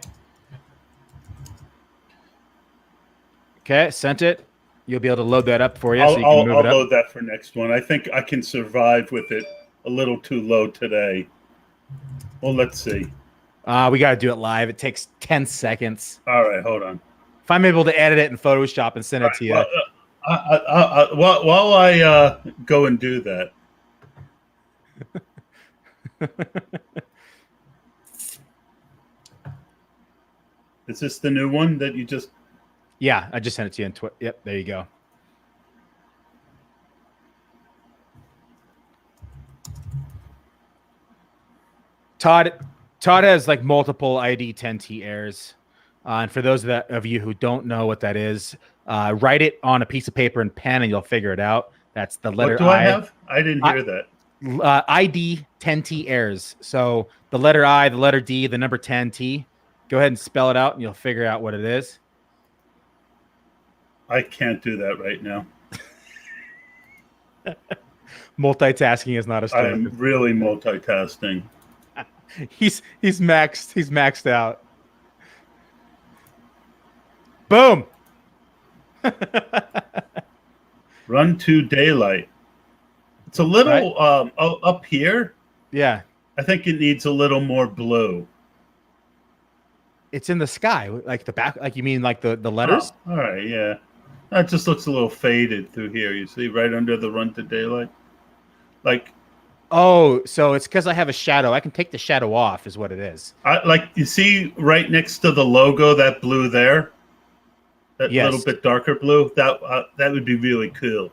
Okay, sent it. You'll be able to load that up for you. I'll move it up. load that for next one. I think I can survive with it a little too low today. Well, let's see. We got to do it live. It takes 10 seconds. All right, hold on. If I'm able to edit it in Photoshop and send it to you. While I go and do that. Is this the new one that you just... Yeah, I just sent it to you in Twitter. Yep, there you go. Todd has like multiple ID 10T errors. And for those of you who don't know what that is, write it on a piece of paper and pen and you'll figure it out. That's the letter What do I have? I didn't hear that. ID 10T errors. So the letter I, the letter D, the number 10T. Go ahead and spell it out and you'll figure out what it is. I can't do that right now. Multitasking is not a strength. I'm really multitasking. He's maxed out. Boom. Run to daylight. It's a little up here. Yeah. I think it needs a little more blue. It's in the sky, like the back, like you mean like the letters? Oh, all right, yeah. That just looks a little faded through here. You see, right under the run to daylight. Like, oh, so it's because I have a shadow. I can take the shadow off, is what it is. You see, right next to the logo, that blue there, that little bit darker blue. That would be really cool.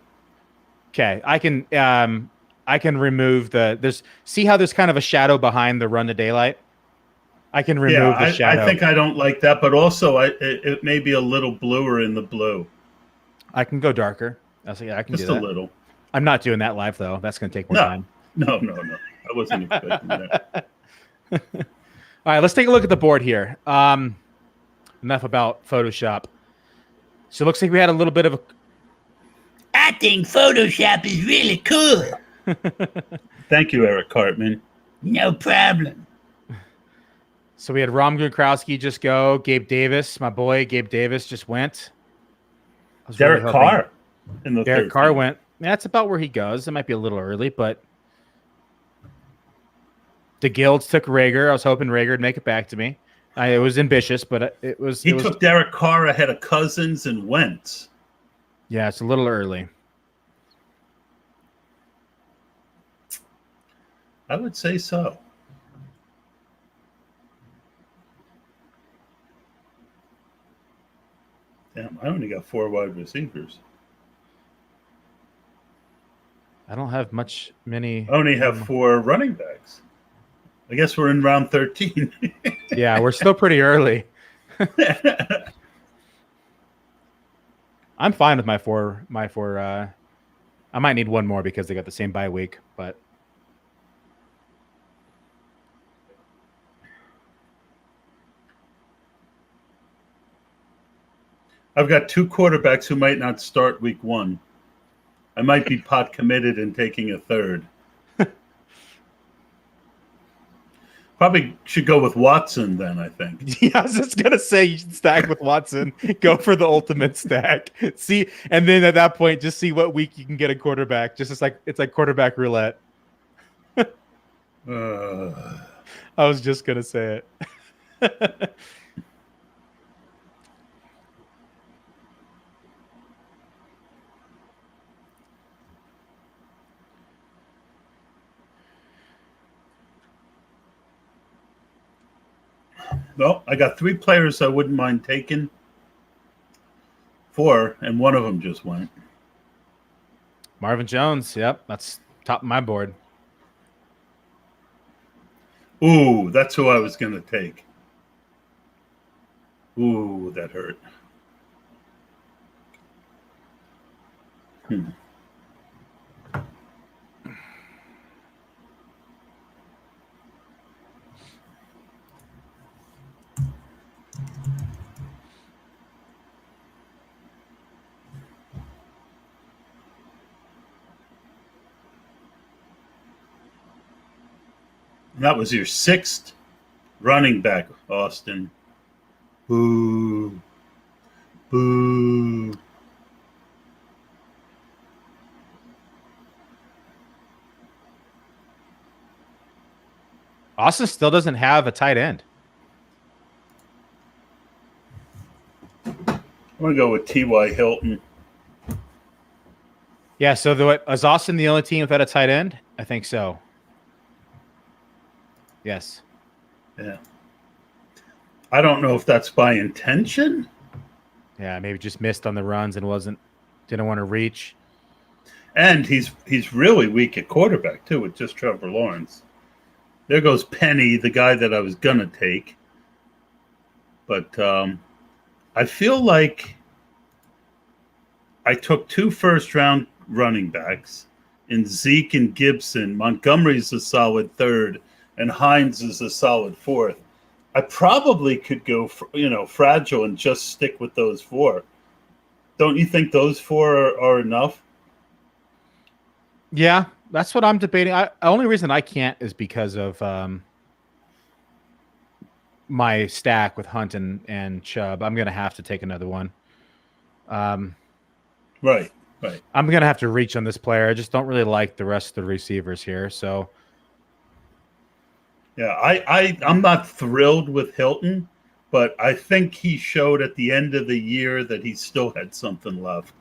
Okay, I can remove see how there's kind of a shadow behind the run to daylight. I can remove the shadow. I think I don't like that, but also it may be a little bluer in the blue. I can go darker. I can just do that. A little. I'm not doing that live though. That's going to take more time. No. I wasn't expecting that. All right, let's take a look at the board here. Enough about Photoshop. So it looks like we had a little bit of a... I think Photoshop is really cool. Thank you, Eric Cartman. No problem. So we had Rom Gronkowski just go. Gabe Davis, my boy, Gabe Davis just went. Derek Carr in the Derek Carr went. That's about where he goes. It might be a little early, but the Guilds took Rager. I was hoping Rager would make it back to me. It was ambitious, but it was. He took Derek Carr ahead of Cousins and Wentz. Yeah, it's a little early. I would say so. Damn, I only got 4 wide receivers. I don't have many. I only have 4 running backs. I guess we're in round 13. Yeah, we're still pretty early. I'm fine with my four. I might need one more because they got the same bye week, but I've got 2 quarterbacks who might not start week 1. I might be pot committed in taking a third. Probably should go with Watson then, I think. yeah, I was just gonna say you should stack with Watson. Go for the ultimate stack. See, and then at that point, just see what week you can get a quarterback. Just it's like quarterback roulette. I was just gonna say it. Well, I got 3 players I wouldn't mind taking. 4, and one of them just went. Marvin Jones. Yep, that's top of my board. Ooh, that's who I was going to take. Ooh, that hurt. That was your 6th running back, Austin. Boo. Boo. Austin still doesn't have a tight end. I'm going to go with T.Y. Hilton. Yeah, so is Austin the only team without a tight end? I think so. Yes. Yeah. I don't know if that's by intention. Yeah, maybe just missed on the runs and didn't want to reach. And he's really weak at quarterback, too, with just Trevor Lawrence. There goes Penny, the guy that I was going to take. But I feel like I took 2 first-round running backs in Zeke and Gibson. Montgomery's a solid 3rd, and Hines is a solid 4th. I probably could go, fragile and just stick with those 4. Don't you think those 4 are enough? Yeah, that's what I'm debating. The only reason I can't is because of my stack with Hunt and Chubb. I'm going to have to take another one. Right. I'm going to have to reach on this player. I just don't really like the rest of the receivers here. So, yeah, I'm not thrilled with Hilton, but I think he showed at the end of the year that he still had something left.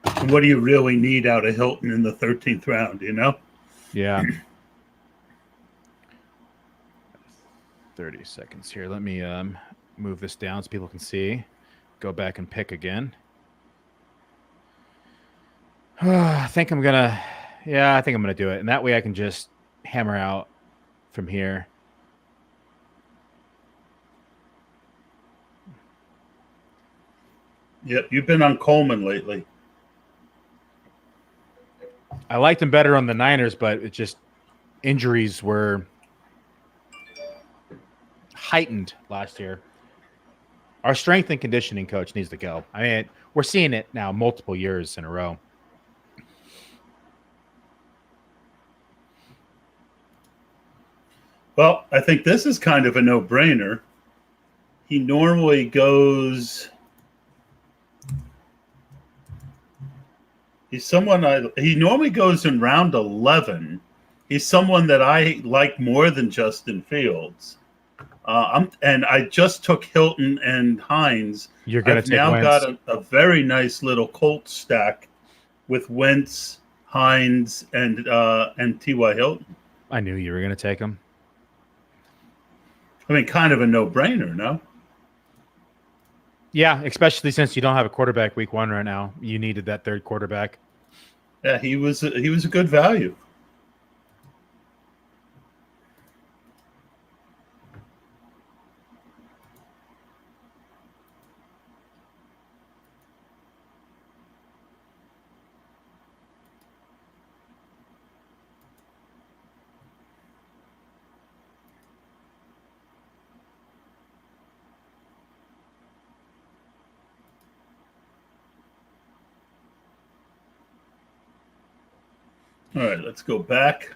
And what do you really need out of Hilton in the 13th round, Yeah. 30 seconds here. Let me move this down so people can see. Go back and pick again. I think I'm going to do it. And that way I can just hammer out from here. Yep, you've been on Coleman lately. I liked him better on the Niners, but it just injuries were heightened last year. Our strength and conditioning coach needs to go. I mean, we're seeing it now multiple years in a row. Well, I think this is kind of a no-brainer. He normally goes... He normally goes in round 11. He's someone that I like more than Justin Fields. And I just took Hilton and Hines. You're going to take now Wentz. Got a very nice little Colts stack with Wentz, Hines, and T.Y. Hilton. I knew you were going to take him. I mean, kind of a no-brainer, no? Yeah, especially since you don't have a quarterback week 1 right now. You needed that third quarterback. Yeah, he was a good value. All right, let's go back.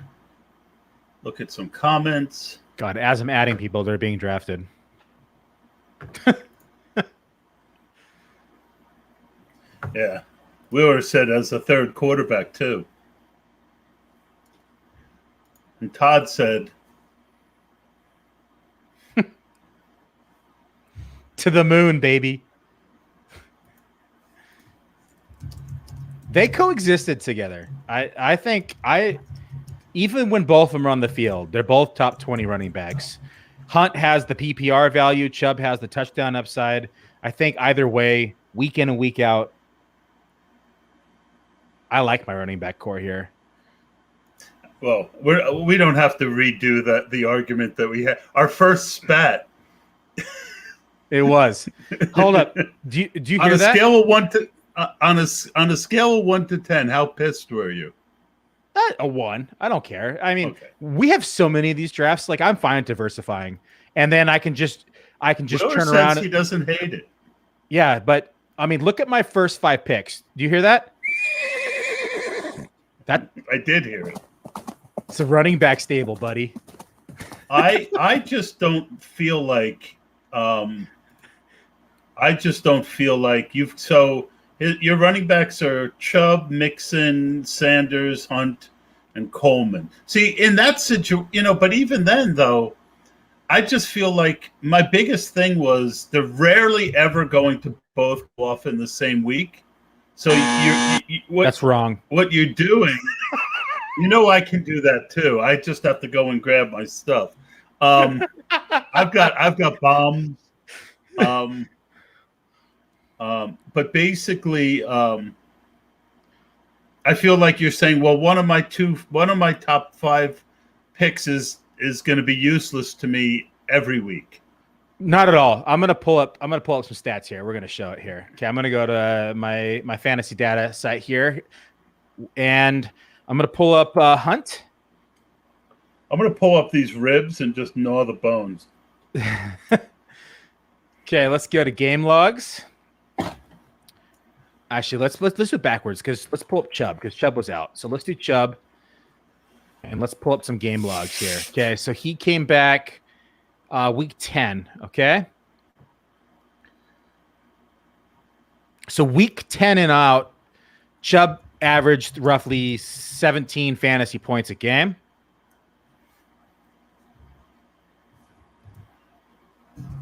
Look at some comments. God, as I'm adding people, they're being drafted. Yeah. Wheeler said as a third quarterback, too. And Todd said, to the moon, baby. They coexisted together. I think even when both of them are on the field, they're both top 20 running backs. Hunt has the PPR value. Chubb has the touchdown upside. I think either way, week in and week out, I like my running back core here. well, we don't have to redo the argument that we had. Our first spat. It was. Hold up. Do you hear on a that? Scale of 1 to on a scale of 1 to 10, how pissed were you? A 1. I don't care. I mean, Okay. we have so many of these drafts. Like, I'm fine diversifying, and then I can just Whoever turn says around. He doesn't hate it. Yeah, but I mean, look at my first 5 picks. Do you hear that? That I did hear it. it's a running back stable, buddy. I just don't feel like your running backs are Chubb, Mixon, Sanders, Hunt, and Coleman. See, in that situation, but even then, though, I just feel like my biggest thing was they're rarely ever going to both go off in the same week. So That's wrong. What you're doing, I can do that too. I just have to go and grab my stuff. I've got bombs. But basically, I feel like you're saying, well, one of my top 5 picks is going to be useless to me every week. Not at all. I'm gonna pull up some stats here. We're gonna show it here. Okay, I'm gonna go to my fantasy data site here, and I'm gonna pull up Hunt. I'm going to pull up these ribs and just gnaw the bones. Okay, let's go to game logs. Actually, let's do it backwards because let's pull up Chubb because Chubb was out. So let's do Chubb, and let's pull up some game logs here. Okay, so he came back week 10. Okay, so week 10 and out, Chubb averaged roughly 17 fantasy points a game.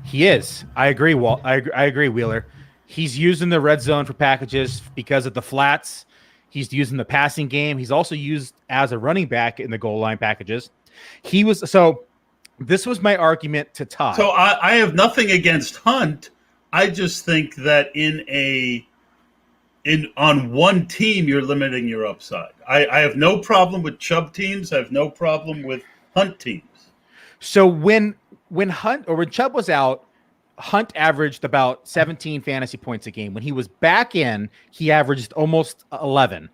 He is. I agree, Walt. I agree, Wheeler. He's using the red zone for packages because of the flats. He's using the passing game. He's also used as a running back in the goal line packages. This was my argument to Todd. So I have nothing against Hunt. I just think that on one team you're limiting your upside. I have no problem with Chubb teams. I have no problem with Hunt teams. So when Chubb was out, Hunt averaged about 17 fantasy points a game. When he was back in, he averaged almost 11.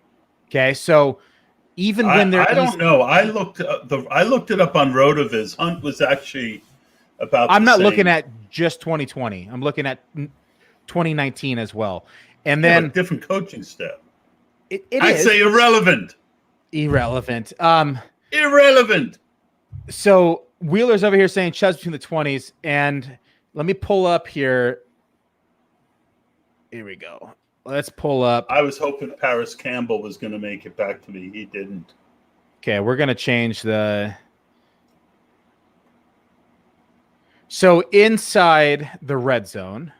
Okay, so even when I don't know. I looked it up on Rotoviz. Hunt was actually about. I'm not same. looking at just 2020. I'm looking at 2019 as well. And then different coaching staff. I say irrelevant. Irrelevant. Irrelevant. So Wheeler's over here saying Chubb's between the 20s, and let me pull up here. Here we go. Let's pull up. I was hoping Paris Campbell was going to make it back to me. He didn't. Okay, we're going to change the. So inside the red zone,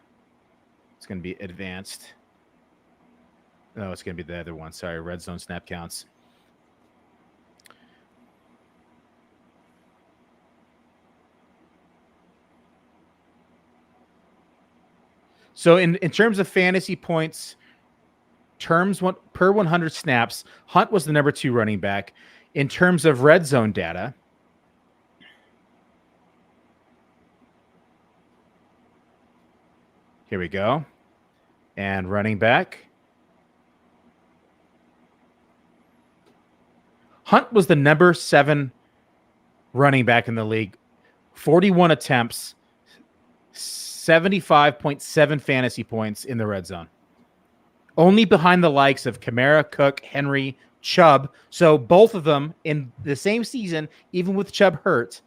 it's going to be advanced. No, it's going to be the other one. Sorry, red zone snap counts. So in terms of fantasy points, per 100 snaps, Hunt was the number 2 running back. In terms of red zone data, here we go. And running back. Hunt was the number 7 running back in the league. 41 attempts. 75.7 fantasy points in the red zone. Only behind the likes of Kamara, Cook, Henry, Chubb. So both of them in the same season, even with Chubb hurt,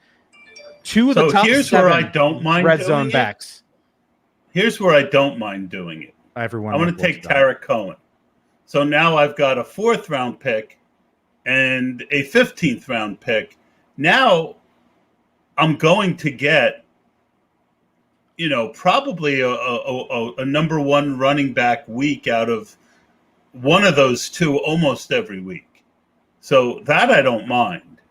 two of the top here's seven where I don't mind red doing zone it. backs. Here's where I don't mind doing it. Everyone, I want to take Tarek Cohen. So now I've got a 4th round pick and a 15th round pick. Now I'm going to get, probably a number 1 running back week out of one of those two almost every week. So that I don't mind.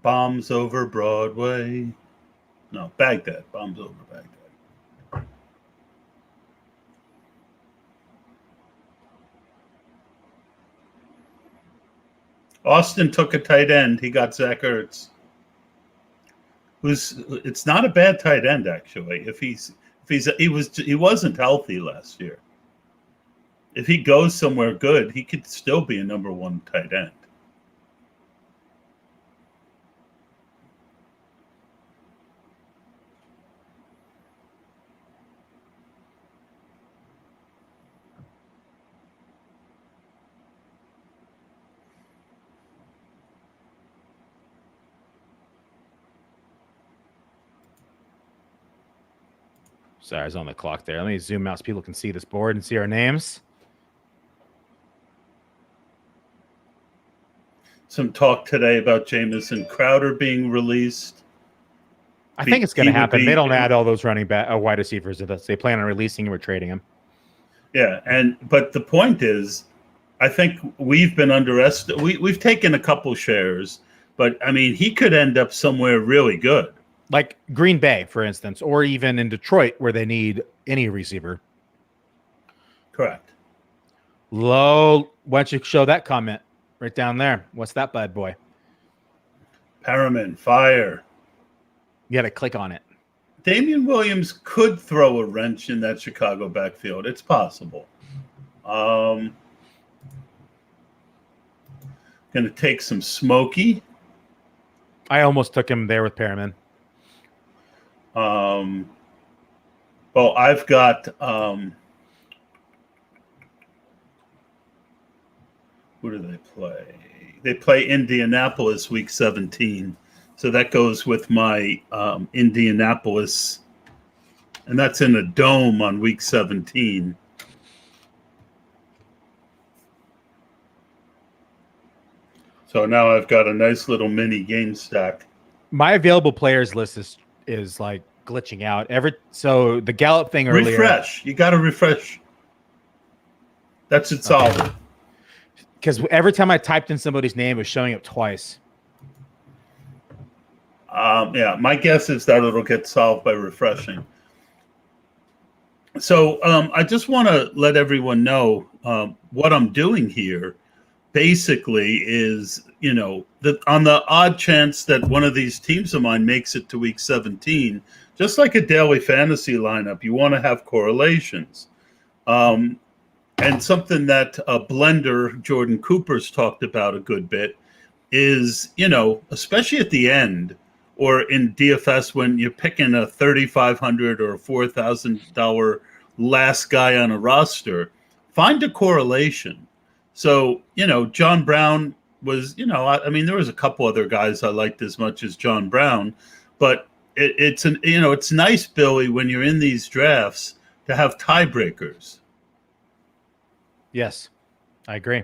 Bombs over Broadway. No, Baghdad. Bombs over Baghdad. Austin took a tight end. He got Zach Ertz. It's not a bad tight end actually. He wasn't healthy last year. If he goes somewhere good, he could still be a number 1 tight end. Sorry, I was on the clock there. Let me zoom out so people can see this board and see our names. Some talk today about Jamison Crowder being released. I think it's going to happen. They don't add all those wide receivers to this. They plan on releasing him or trading him. Yeah, but the point is, I think we've been underestimated. We've taken a couple shares, but I mean, he could end up somewhere really good. Like Green Bay, for instance, or even in Detroit where they need any receiver. Correct. Low, why don't you show that comment right down there? What's that bad boy? Perriman, fire. You got to click on it. Damian Williams could throw a wrench in that Chicago backfield. It's possible. Going to take some Smokey. I almost took him there with Perriman. Well, I've got who do they play? They play Indianapolis week 17. So that goes with my Indianapolis, and that's in a dome on week 17. So now I've got a nice little mini game stack. My available players list is like glitching out. So the Gallup thing earlier. Refresh. You got to refresh. That's its solver. Because every time I typed in somebody's name, it was showing up twice. Yeah, my guess is that it'll get solved by refreshing. So I just want to let everyone know what I'm doing here. Basically, is on the odd chance that one of these teams of mine makes it to week 17, just like a daily fantasy lineup, you want to have correlations. And something that blender Jordan Cooper's talked about a good bit is, especially at the end or in DFS when you're picking a $3,500 or $4,000 last guy on a roster, find a correlation. So, John Brown was, there was a couple other guys I liked as much as John Brown, but it's nice, Billy, when you're in these drafts to have tiebreakers. Yes, I agree.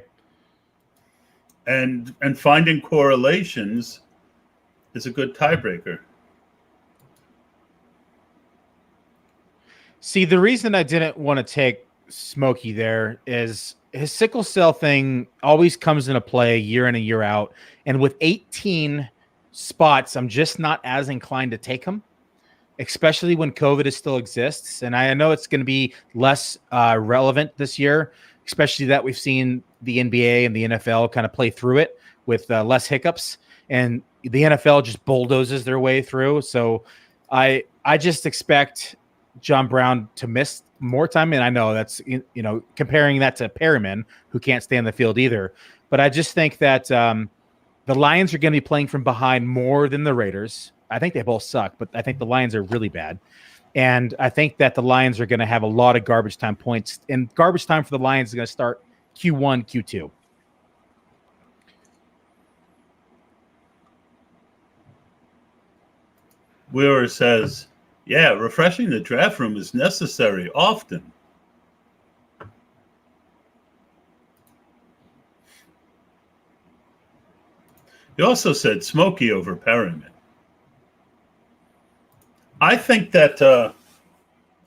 And finding correlations is a good tiebreaker. See, the reason I didn't want to take Smokey there is his sickle cell thing always comes into play year in and year out. And with 18 spots, I'm just not as inclined to take him, especially when COVID still exists. And I know it's going to be less relevant this year, especially that we've seen the NBA and the NFL kind of play through it with less hiccups. And the NFL just bulldozes their way through. So I just expect John Brown to miss more time. And I know that's, comparing that to Perriman, who can't stay on the field either. But I just think that the Lions are going to be playing from behind more than the Raiders. I think they both suck, but I think the Lions are really bad. And I think that the Lions are going to have a lot of garbage time points. And garbage time for the Lions is going to start Q1, Q2. Wheeler says, yeah, refreshing the draft room is necessary often. He also said Smokey over Perryman. I think that,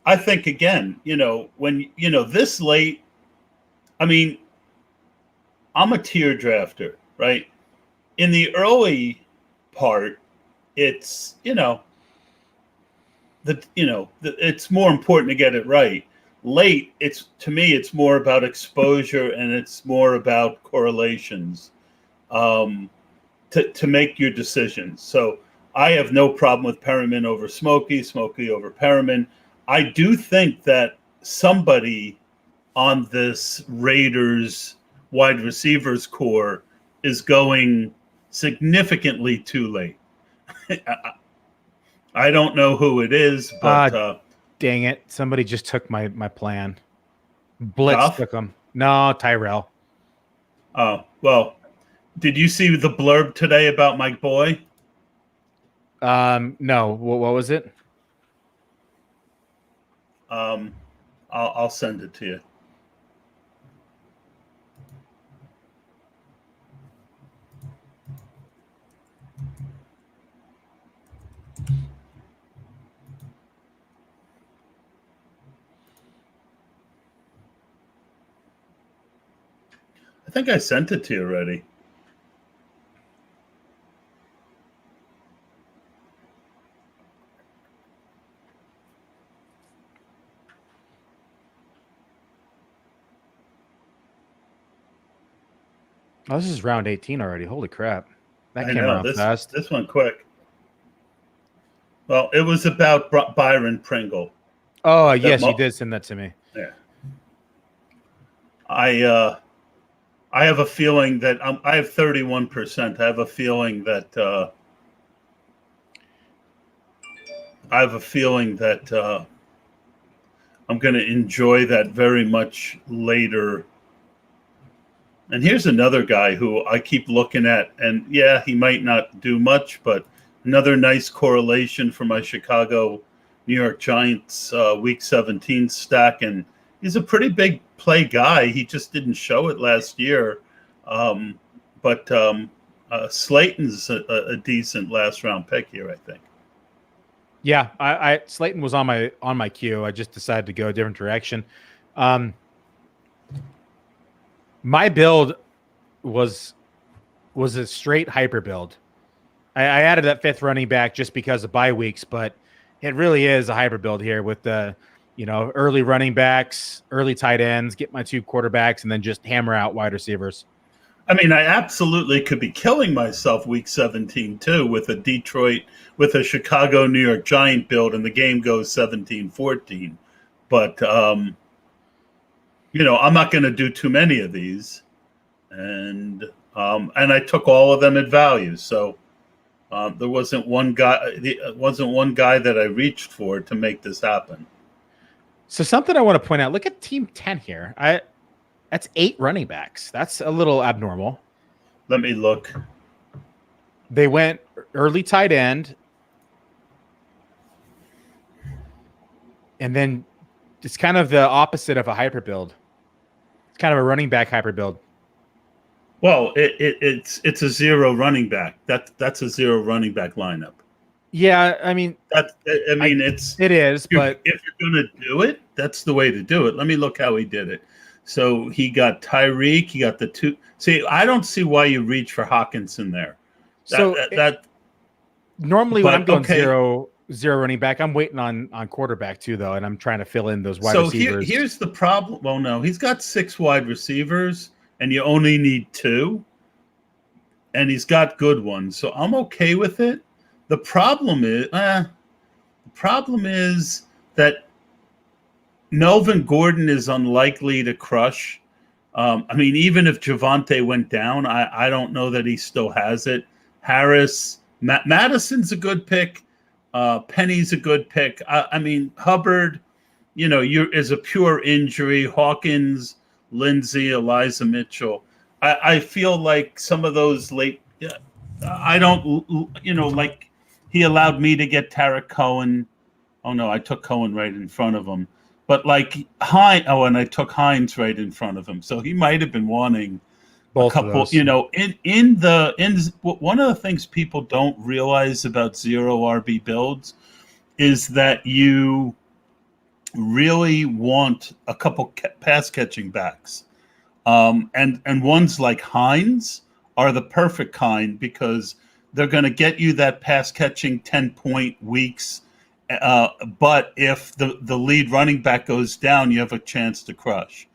again, when, this late, I mean, I'm a tier drafter, right? In the early part, it's, it's more important to get it right. Late, to me, it's more about exposure and it's more about correlations to make your decisions. So I have no problem with Perriman over Smokey over Perriman. I do think that somebody on this Raiders wide receivers core is going significantly too late. I don't know who it is, but dang it. Somebody just took my plan. Blitz Goff? took him. No, Tyrell. Oh, well, did you see the blurb today about my boy? No. What was it? I'll send it to you. I think I sent it to you already. Oh, this is round 18 already. Holy crap. That I came know, around fast. This went quick. Well, it was about Byron Pringle. Oh, yes, you did send that to me. Yeah. I have a feeling that I have 31%. I have a feeling that I'm going to enjoy that very much later. And here's another guy who I keep looking at, and yeah, he might not do much, but another nice correlation for my Chicago New York Giants Week 17 stack, and he's a pretty big play guy. He just didn't show it last year, but Slayton's a decent last round pick here, I think. Yeah, I Slayton was on my queue. I just decided to go a different direction. My build was a straight hyper build. I added that fifth running back just because of bye weeks, but it really is a hyper build here with the early running backs, early tight ends, get my two quarterbacks, and then just hammer out wide receivers. I mean, I absolutely could be killing myself Week 17 too with a Chicago New York Giant build, and the game goes 17-14. But I'm not going to do too many of these, and I took all of them at value. So there wasn't one guy that I reached for to make this happen. So something I want to point out: look at Team 10 here. That's 8 running backs. That's a little abnormal. Let me look. They went early tight end, and then it's kind of the opposite of a hyper build. It's kind of a running back hyper build. Well, it's a zero running back. That's a zero running back lineup. Yeah, I mean, it is. But if you're going to do it, that's the way to do it. Let me look how he did it. So he got Tyreek. He got the two. See, I don't see why you reach for Hawkinson there. Normally when I'm going zero running back, I'm waiting on quarterback too, though, and I'm trying to fill in those wide receivers. So here's the problem. Well, no, he's got 6 wide receivers, and you only need 2, and he's got good ones. So I'm okay with it. The problem is that Melvin Gordon is unlikely to crush. I mean, even if Javonte went down, I don't know that he still has it. Harris, Madison's a good pick, Penny's a good pick. I mean, Hubbard, is a pure injury. Hawkins, Lindsay, Eliza Mitchell. I feel like some of those late. I don't, like he allowed me to get Tarek Cohen. Oh no, I took Cohen right in front of him. But like Hines, and I took Hines right in front of him. So he might have been wanting Both a couple. of those. In one of the things people don't realize about zero RB builds is that you really want a couple pass catching backs, and ones like Hines are the perfect kind because they're going to get you that pass catching 10-point weeks. But if the lead running back goes down, you have a chance to crush.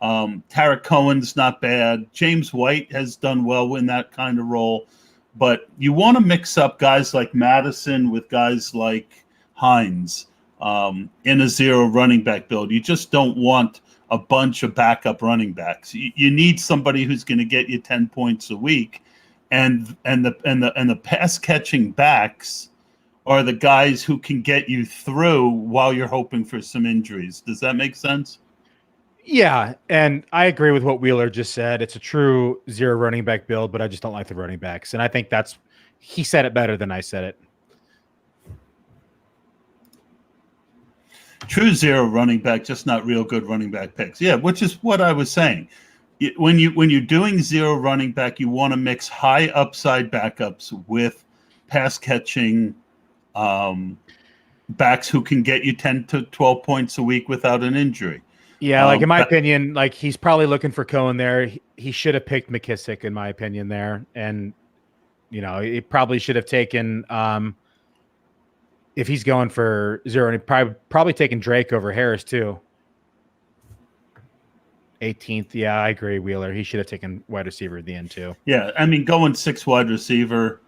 Tarek Cohen's not bad. James White has done well in that kind of role. But you want to mix up guys like Madison with guys like Hines in a zero running back build. You just don't want a bunch of backup running backs. You need somebody who's going to get you 10 points a week. And the pass catching backs are the guys who can get you through while you're hoping for some injuries. Does that make sense? Yeah, and I agree with what Wheeler just said. It's a true zero running back build, but I just don't like the running backs. And I think he said it better than I said it. True zero running back, just not real good running back picks. Yeah, which is what I was saying. When you're doing zero running back, you want to mix high upside backups with pass catching backs who can get you 10 to 12 points a week without an injury. Yeah, like in my opinion, like he's probably looking for Cohen there. He should have picked McKissick, in my opinion, there. And, he probably should have taken, if he's going for zero, and he probably taken Drake over Harris too. 18th. Yeah, I agree, Wheeler. He should have taken wide receiver at the end too. Yeah, I mean, going 6 wide receiver.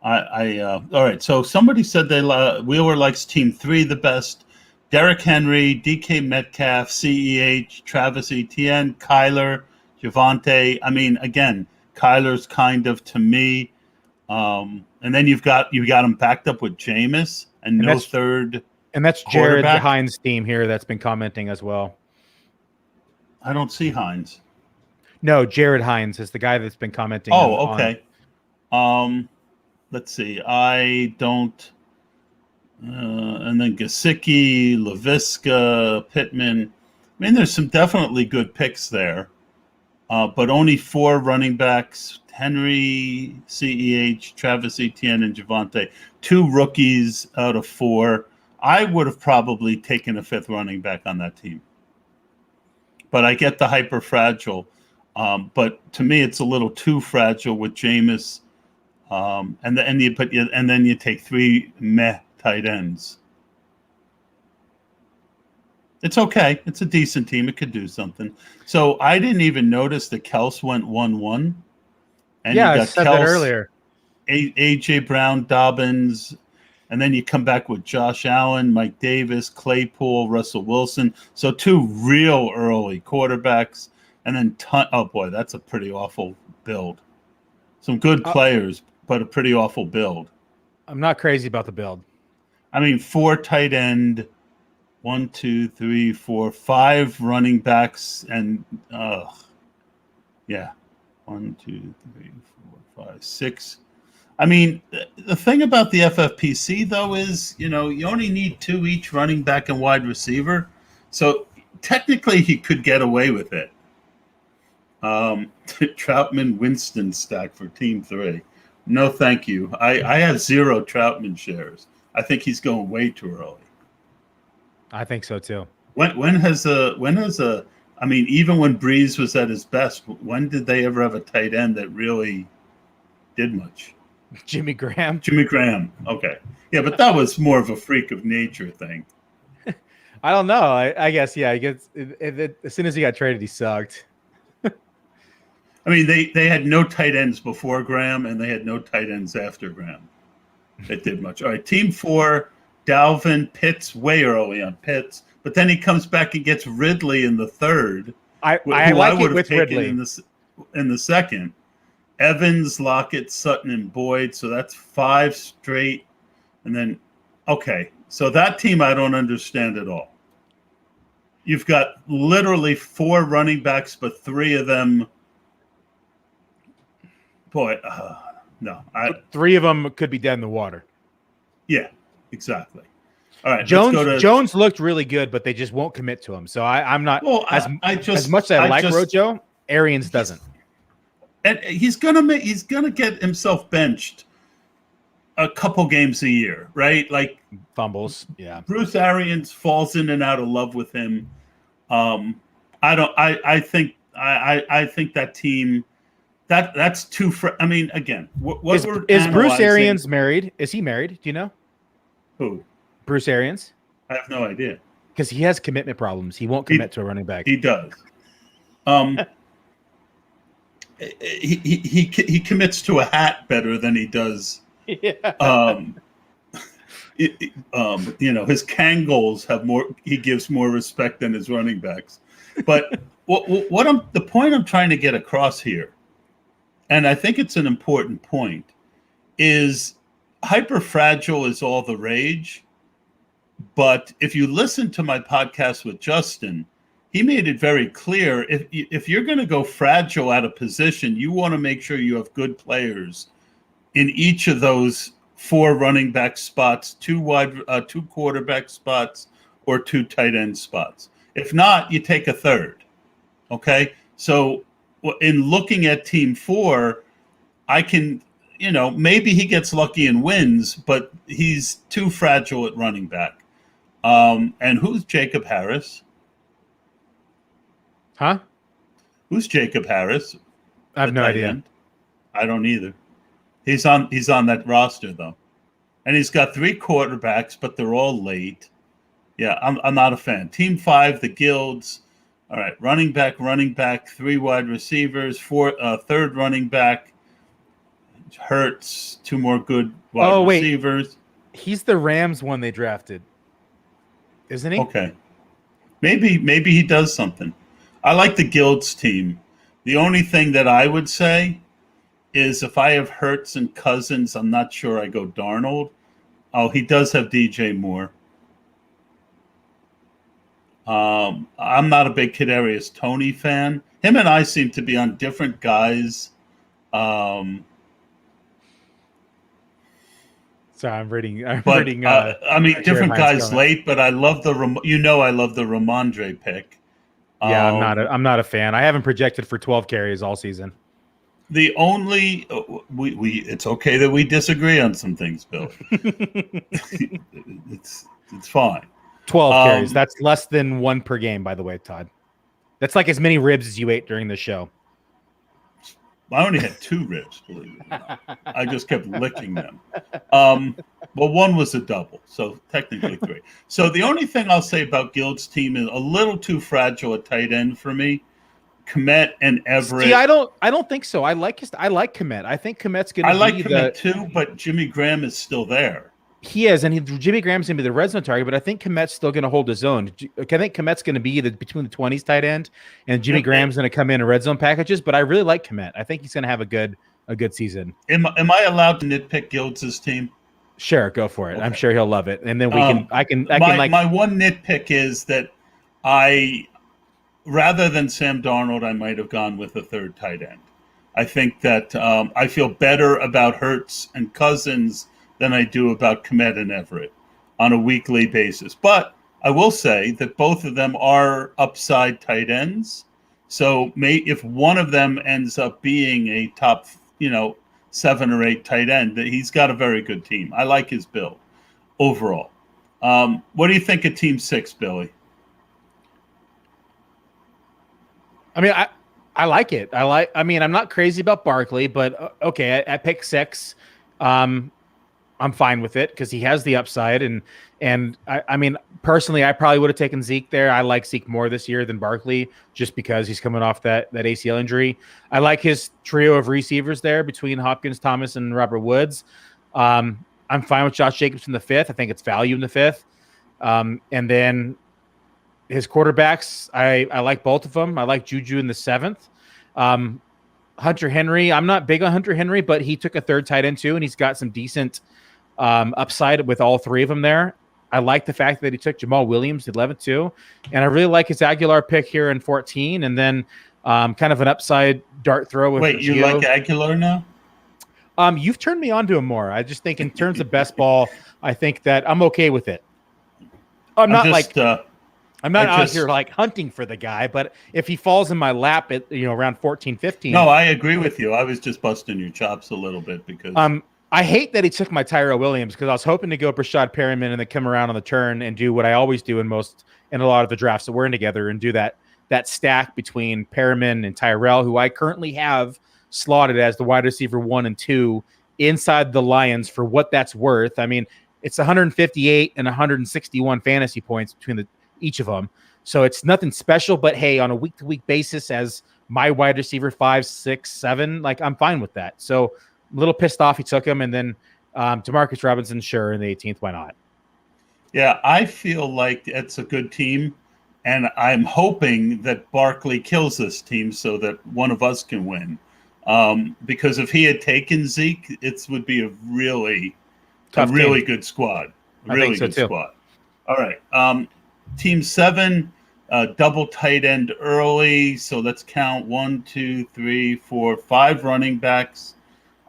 All right. So somebody said Wheeler likes team 3 the best. Derrick Henry, DK Metcalf, CEH, Travis Etienne, Kyler, Javonte. I mean, again, Kyler's kind of to me. And then you got him backed up with Jameis and no third. And that's Jared Hines' team here that's been commenting as well. I don't see Hines. No, Jared Hines is the guy that's been commenting. Oh, okay. Let's see. I don't. And then Gesicki, LaVisca, Pittman. I mean, there's some definitely good picks there, but only 4 running backs: Henry, CEH, Travis Etienne, and Javonte. 2 rookies out of 4. I would have probably taken a 5th running back on that team, but I get the hyper fragile. But to me, it's a little too fragile with Jameis, and then you take 3 meh tight ends. It's okay. It's a decent team. It could do something. So I didn't even notice that Kels went 1-1. And yeah, I said that earlier. AJ Brown, Dobbins, and then you come back with Josh Allen, Mike Davis, Claypool, Russell Wilson. So 2 real early quarterbacks, and then oh boy, that's a pretty awful build. Some good players, but a pretty awful build. I'm not crazy about the build. I mean, 4 tight end, 1, 2, 3, 4, 5 running backs, and yeah, 1, 2, 3, 4, 5, 6. I mean, the thing about the FFPC though is, you only need 2 each running back and wide receiver, so technically he could get away with it. Troutman Winston stack for team 3. No, thank you. I have 0 Troutman shares. I think he's going way too early. I think so too. When has I mean, even when Breeze was at his best, when did they ever have a tight end that really did much? Jimmy Graham. Jimmy Graham. Okay. Yeah, but that was more of a freak of nature thing. I don't know. I guess, yeah. I guess as soon as he got traded, he sucked. I mean, they had no tight ends before Graham, and they had no tight ends after Graham. It did much. All right, team 4, Dalvin, Pitts, way early on Pitts, but then he comes back and gets Ridley in the 3rd. I like it with Ridley in the 2nd. Evans, Lockett, Sutton, and Boyd. So that's 5 straight, and then Okay, so that team I don't understand at all. You've got literally 4 running backs, but 3 of them. Boy, no. 3 of them could be dead in the water. Yeah, exactly. All right, Jones looked really good, but they just won't commit to him. So I'm not as much as I like Rojo. Arians doesn't, and he's gonna get himself benched a couple games a year, right? Like fumbles. Yeah, Bruce Arians falls in and out of love with him. I think that team. That's too. I mean, again, is Bruce Arians married? Is he married? Do you know who? Bruce Arians? I have no idea. Because he has commitment problems. He won't commit to a running back. He does. He commits to a hat better than he does. Yeah. His Kangles have more. He gives more respect than his running backs. But the point I'm trying to get across here, and I think it's an important point, is hyper fragile is all the rage. But if you listen to my podcast with Justin, he made it very clear if you're going to go fragile at a position, you want to make sure you have good players in each of those 4 running back spots, 2 quarterback spots, or 2 tight end spots. If not, you take a third. Okay, so in looking at Team 4, I can, maybe he gets lucky and wins, but he's too fragile at running back. And who's Jacob Harris? Huh? Who's Jacob Harris? I have no idea. End? I don't either. He's on that roster though, and he's got 3 quarterbacks, but they're all late. Yeah, I'm not a fan. Team 5, the Guilds. All right, running back, 3 wide receivers, 3rd running back. Hurts, 2 more good wide receivers. He's the Rams one they drafted. Isn't he? Okay. Maybe he does something. I like the Guilds team. The only thing that I would say is if I have Hurts and Cousins, I'm not sure I go Darnold. Oh, he does have DJ Moore. I'm not a big Kadarius Toney fan. Him and I seem to be on different guys. Sorry, I'm reading. Different guys late, but I love I love the Ramondre pick. Yeah, I'm not a fan. I haven't projected for 12 carries all season. The only it's okay that we disagree on some things, Bill. it's fine. 12 carries. That's less than 1 per game, by the way, Todd. That's like as many ribs as you ate during the show. I only had 2 ribs, believe it or not. I just kept licking them. Well, 1 was a double, so technically 3. So the only thing I'll say about Guild's team is a little too fragile at tight end for me. Kmet and Everett. See, I don't think so. I like Kmet. I think Kmet's going to be I like Kmet too, but Jimmy Graham is still there. He is, and Jimmy Graham's going to be the red zone target, but I think Kmet's still going to hold his own. I think Kmet's going to be between the 20s tight end, and Jimmy Graham's going to come in red zone packages. But I really like Kmet. I think he's going to have a good season. Am I allowed to nitpick Guilds' team? Sure, go for it. Okay. I'm sure he'll love it. And then my one nitpick is that rather than Sam Darnold, I might have gone with a 3rd tight end. I think that I feel better about Hurts and Cousins than I do about Kmet and Everett on a weekly basis. But I will say that both of them are upside tight ends. So if one of them ends up being a top, 7 or 8 tight end, he's got a very good team. I like his build overall. What do you think of Team 6, Billy? I mean, I like it. I'm not crazy about Barkley, but okay, at pick 6, I'm fine with it because he has the upside. And I mean, personally, I probably would have taken Zeke there. I like Zeke more this year than Barkley just because he's coming off that ACL injury. I like his trio of receivers there between Hopkins, Thomas, and Robert Woods. I'm fine with Josh Jacobs in the 5th. I think it's value in the 5th. And then his quarterbacks, I like both of them. I like Juju in the 7th. Hunter Henry, I'm not big on Hunter Henry, but he took a 3rd tight end too, and he's got some decent upside with all three of them there. I like the fact that he took Jamal Williams at 11 too, and I really like his Aguilar pick here in 14, and then kind of an upside dart throw with Wait, you Gio. like Aguilar now? You've turned me on to him more. I just think in terms of best ball, I think that I'm okay with it. I'm not out here like hunting for the guy, but if he falls in my lap at around 14, 15. No, I agree with you. I was just busting your chops a little bit because I hate that he took my Tyrell Williams because I was hoping to go Brashad Perryman and then come around on the turn and do what I always do in a lot of the drafts that we're in together and do that stack between Perryman and Tyrell, who I currently have slotted as the wide receiver 1 and 2 inside the Lions for what that's worth. I mean, it's 158 and 161 fantasy points between each of them. So it's nothing special, but hey, on a week-to-week basis as my wide receiver 5, 6, 7, like I'm fine with that. So a little pissed off he took him, and then Demarcus Robinson, sure, in the 18th, why not? Yeah, I feel like it's a good team, and I'm hoping that Barkley kills this team so that one of us can win. Because if he had taken Zeke, it would be a really good squad. Really good squad. All right. Team 7, double tight end early. So let's count 1, 2, 3, 4, 5 running backs.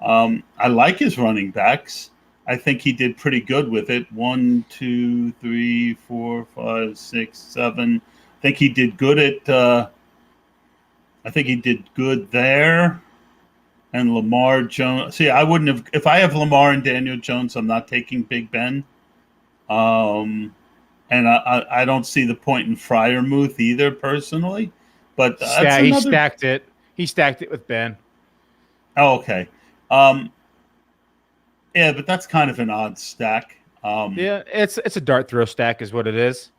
I like his running backs. I think he did pretty good with it. 1, 2, 3, 4, 5, 6, 7. I think he did good there. And Lamar Jones. See, I wouldn't have if I have Lamar and Daniel Jones, I'm not taking Big Ben. And I don't see the point in Freiermuth either personally. But he stacked it. He stacked it with Ben. Oh, okay. Yeah, but that's kind of an odd stack. Yeah, it's a dart throw stack is what it is.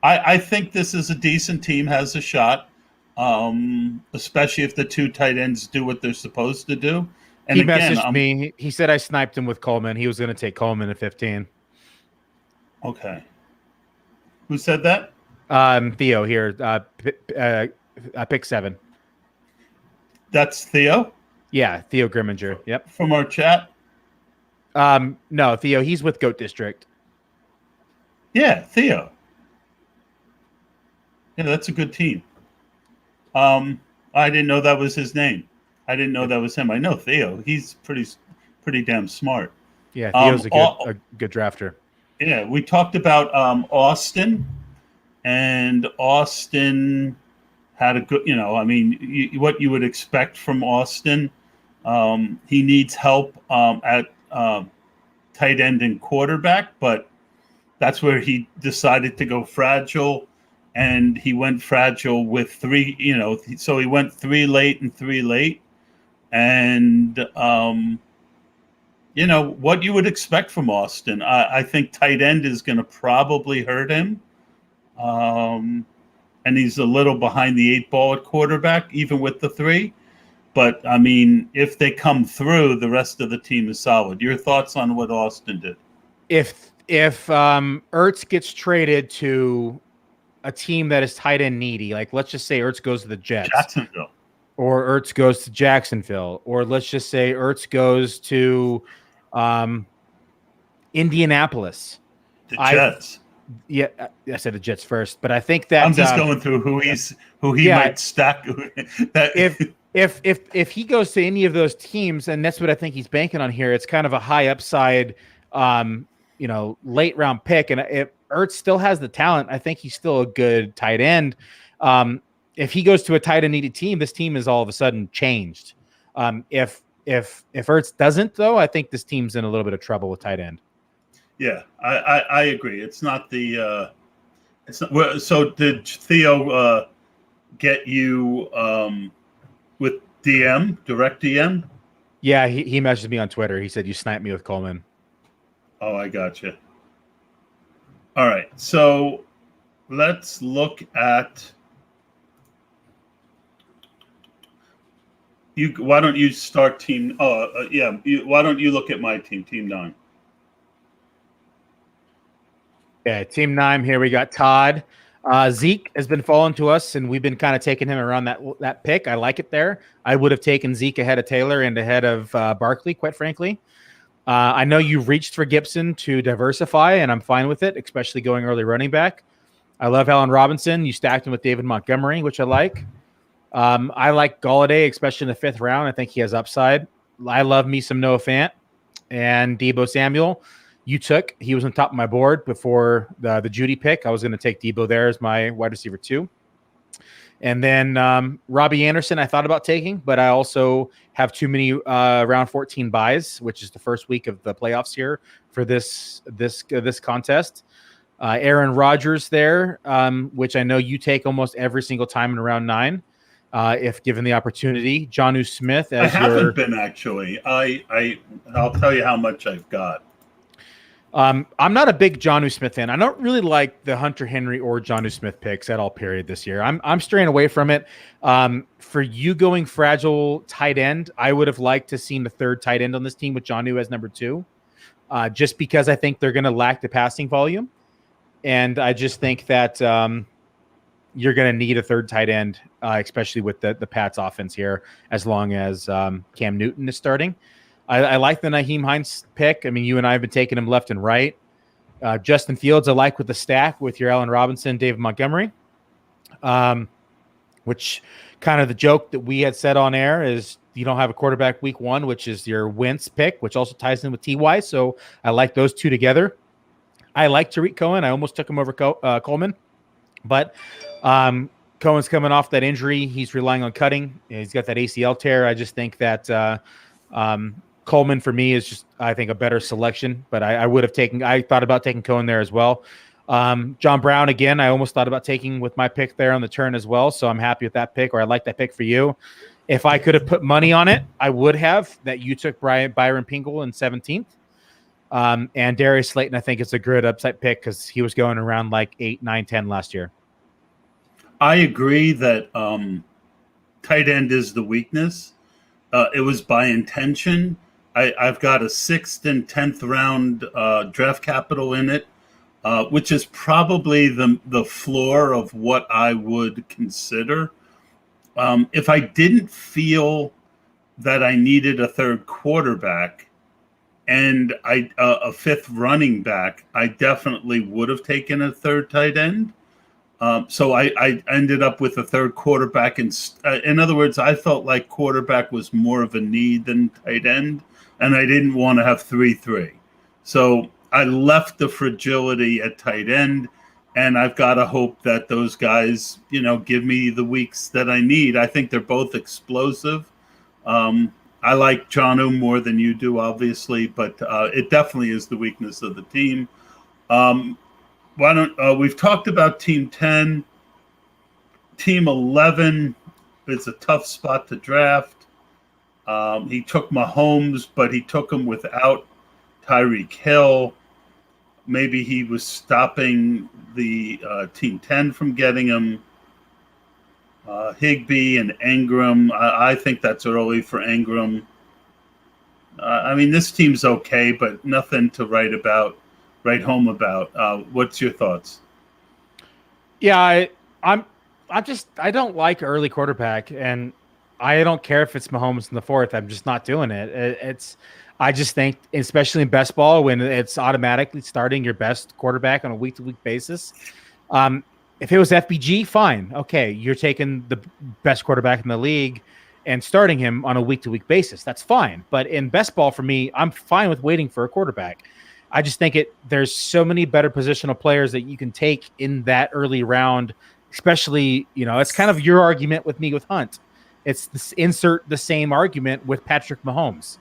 I think this is a decent team, has a shot, especially if the 2 tight ends do what they're supposed to do. And he messaged me. He said I sniped him with Coleman. He was going to take Coleman at 15. Okay. Who said that? Theo here. Pick 7. That's Theo? Yeah, Theo Grimminger. Yep. From our chat? No, Theo, he's with Goat District. Yeah, Theo. Yeah, that's a good team. I didn't know that was his name. I didn't know that was him. I know Theo. He's pretty damn smart. Yeah, Theo's a good drafter. Yeah, we talked about Austin, and Austin had a good, what you would expect from Austin. He needs help at tight end and quarterback, but that's where he decided to go fragile, and he went fragile with 3, so he went 3 late and 3 late. And, what you would expect from Austin. I think tight end is going to probably hurt him. And he's a little behind the 8 ball at quarterback, even with the 3. But, I mean, if they come through, the rest of the team is solid. Your thoughts on what Austin did? If Ertz gets traded to a team that is tight end needy, like let's just say Ertz goes to the Jets. Jacksonville. Or Ertz goes to Jacksonville. Or let's just say Ertz goes to Indianapolis. The Jets. Yeah, I said the Jets first, but I think that I'm just going through who he might stack. If he goes to any of those teams, and that's what I think he's banking on here, it's kind of a high upside, late round pick. And if Ertz still has the talent, I think he's still a good tight end. If he goes to a tight end needed team, this team is all of a sudden changed. If Ertz doesn't, though, I think this team's in a little bit of trouble with tight end. Yeah, I agree. It's not the. It's not. So did Theo get you with direct DM? Yeah, he messaged me on Twitter. He said you sniped me with Coleman. Oh, I gotcha. All right, so let's look at you. Why don't you start team? Why don't you look at my team, Team 9? Yeah, Team 9 here. We got Todd. Zeke has been falling to us, and we've been kind of taking him around that pick. I like it there. I would have taken Zeke ahead of Taylor and ahead of Barkley, quite frankly. I know you've reached for Gibson to diversify, and I'm fine with it, especially going early running back. I love Allen Robinson. You stacked him with David Montgomery, which I like. I like Golladay, especially in the 5th round. I think he has upside. I love me some Noah Fant and Deebo Samuel. He was on top of my board before the Judy pick. I was going to take Deebo there as my wide receiver 2. And then Robbie Anderson, I thought about taking, but I also have too many round 14 buys, which is the first week of the playoffs here for this contest. Aaron Rodgers there, which I know you take almost every single time in round 9, if given the opportunity. Jonnu Smith as I haven't been actually. I'll tell you how much I've got. I'm not a big Jonnu Smith fan. I don't really like the Hunter Henry or Jonnu Smith picks at all, period, this year. I'm straying away from it. For you going fragile tight end, I would have liked to seen the 3rd tight end on this team with Jonnu as number 2, just because I think they're going to lack the passing volume. And I just think that you're going to need a 3rd tight end, especially with the Pats offense here, as long as Cam Newton is starting. I like the Nyheim Hines pick. I mean, you and I have been taking him left and right. Justin Fields, I like with the stack with your Allen Robinson, David Montgomery, which kind of the joke that we had said on air is you don't have a quarterback week 1, which is your Wentz pick, which also ties in with T.Y. So I like those two together. I like Tariq Cohen. I almost took him over Coleman, but Cohen's coming off that injury. He's relying on cutting. He's got that ACL tear. I just think that Coleman for me is just, I think, a better selection, but I thought about taking Cohen there as well. John Brown, again, I almost thought about taking with my pick there on the turn as well. So I'm happy with that pick, or I like that pick for you. If I could have put money on it, I would have that you took Byron Pingle in 17th. And Darius Slayton, I think it's a good upside pick because he was going around like 8, 9, 10 last year. I agree that tight end is the weakness. It was by intention. I've got a 6th and 10th round draft capital in it, which is probably the floor of what I would consider. If I didn't feel that I needed a 3rd quarterback and a 5th running back, I definitely would have taken a 3rd tight end. So I ended up with a 3rd quarterback. In other words, I felt like quarterback was more of a need than tight end, and I didn't want to have 3-3. So I left the fragility at tight end, and I've got to hope that those guys, give me the weeks that I need. I think they're both explosive. I like Jonnu more than you do, obviously, but it definitely is the weakness of the team. We've talked about Team 10. Team 11 is a tough spot to draft. He took Mahomes, but he took him without Tyreek Hill. Maybe he was stopping the Team 10 from getting him. Higbee and Ingram. I think that's early for Ingram. This team's okay, but nothing to write home about. What's your thoughts? Yeah, I don't like early quarterback, and I don't care if it's Mahomes in the 4th. I'm just not doing it. I just think, especially in best ball, when it's automatically starting your best quarterback on a week-to-week basis. If it was FBG, fine. Okay, you're taking the best quarterback in the league and starting him on a week-to-week basis. That's fine. But in best ball, for me, I'm fine with waiting for a quarterback. I just think there's so many better positional players that you can take in that early round, especially, it's kind of your argument with me with Hunt. It's insert the same argument with Patrick Mahomes.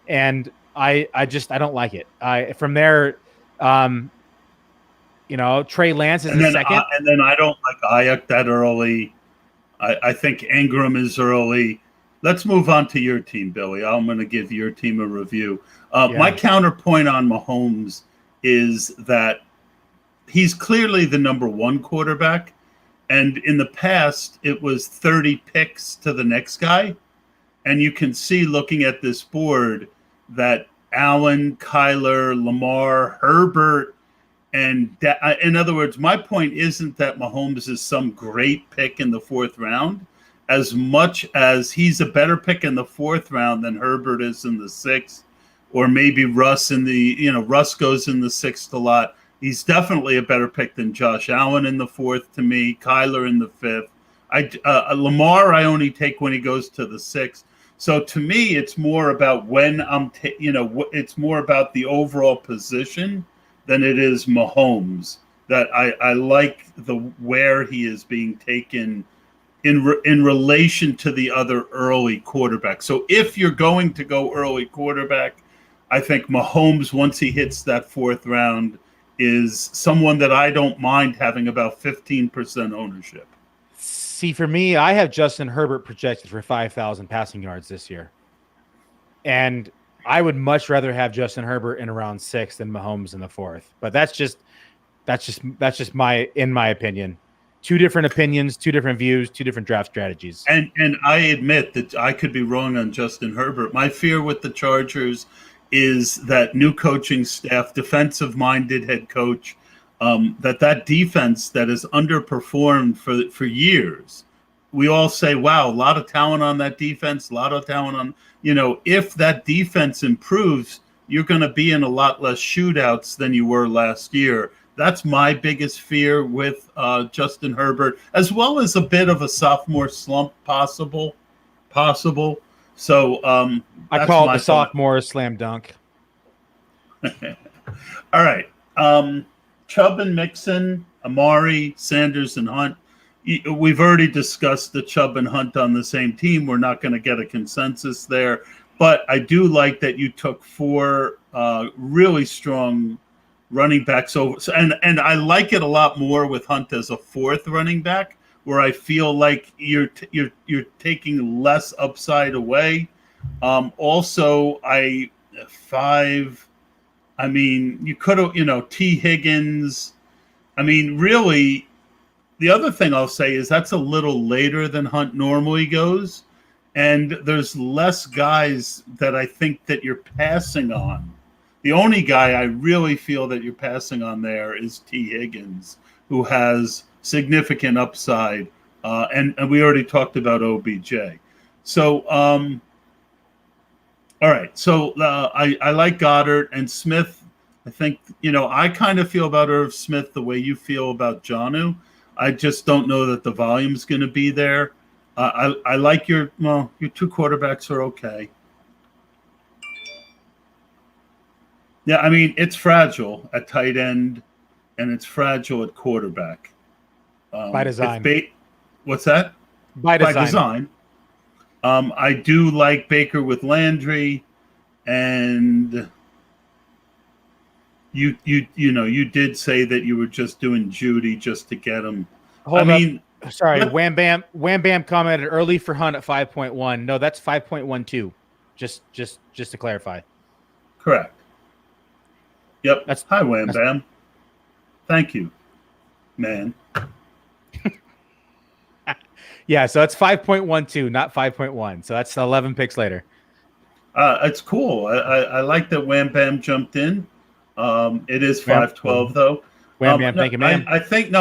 And I don't like it. From there, Trey Lance is the second. And then I don't like Ayuk that early. I think Ingram is early. Let's move on to your team, Billy. I'm going to give your team a review. My counterpoint on Mahomes is that he's clearly the number 1 quarterback. And in the past, it was 30 picks to the next guy. And you can see, looking at this board, that Allen, Kyler, Lamar, Herbert, and in other words, my point isn't that Mahomes is some great pick in the 4th round, as much as he's a better pick in the 4th round than Herbert is in the 6th, or maybe Russ Russ goes in the 6th a lot. He's definitely a better pick than Josh Allen in the 4th to me. Kyler in the 5th. Lamar I only take when he goes to the 6th. So to me, it's more about when it's more about the overall position than it is Mahomes. That I like where he is being taken in relation to the other early quarterbacks. So if you're going to go early quarterback, I think Mahomes, once he hits that 4th round, is someone that I don't mind having about 15% ownership. See, for me, I have Justin Herbert projected for 5,000 passing yards this year. And I would much rather have Justin Herbert in around 6 than Mahomes in the 4th. But that's just in my opinion. 2 different opinions, 2 different views, 2 different draft strategies. And I admit that I could be wrong on Justin Herbert. My fear with the Chargers is that new coaching staff, defensive-minded head coach, that defense that has underperformed for years. We all say, wow, a lot of talent on that defense, a lot of talent on, if that defense improves, you're going to be in a lot less shootouts than you were last year. That's my biggest fear with Justin Herbert, as well as a bit of a sophomore slump possible. So I call it the sophomore slam dunk. All right. Chubb and Mixon, Amari, Sanders, and Hunt. We've already discussed the Chubb and Hunt on the same team. We're not going to get a consensus there. But I do like that you took 4 really strong running backs over. And I like it a lot more with Hunt as a 4th running back, where I feel like you're taking less upside away. Also, 5. I mean, you could have, T. Higgins. I mean, really, the other thing I'll say is that's a little later than Hunt normally goes. And there's less guys that I think that you're passing on. The only guy I really feel that you're passing on there is T. Higgins, who has significant upside. And we already talked about OBJ. So, all right, so I like Goddard and Smith. I think, I kind of feel about Irv Smith the way you feel about Jonnu. I just don't know that the volume's going to be there. I like your 2 quarterbacks are okay. Yeah, I mean, it's fragile at tight end, and it's fragile at quarterback. By design. What's that? By design. I do like Baker with Landry, and you did say that you were just doing Judy just to get him. Sorry, Wham Bam commented early for Hunt at 5.1. No, that's 5.12. Just to clarify. Correct. Yep. Hi, Wham Bam. Thank you, man. Yeah, so it's 5.12, not 5.1. So that's 11 picks later. It's cool. I like that Wham Bam jumped in. It is 5:12 though. Wham Bam, thank you, man. I think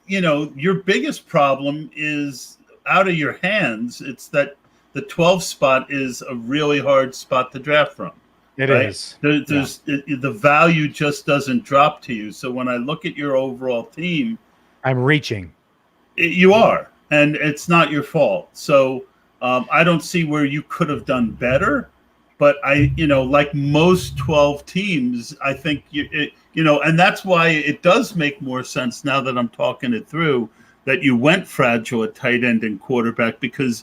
your biggest problem is out of your hands. It's that the 12 spot is a really hard spot to draft from. It is. The value just doesn't drop to you. So when I look at your overall team, I'm reaching. You are, and it's not your fault. So I don't see where you could have done better. But like most 12 teams, I think and that's why it does make more sense now that I'm talking it through that you went fragile at tight end and quarterback, because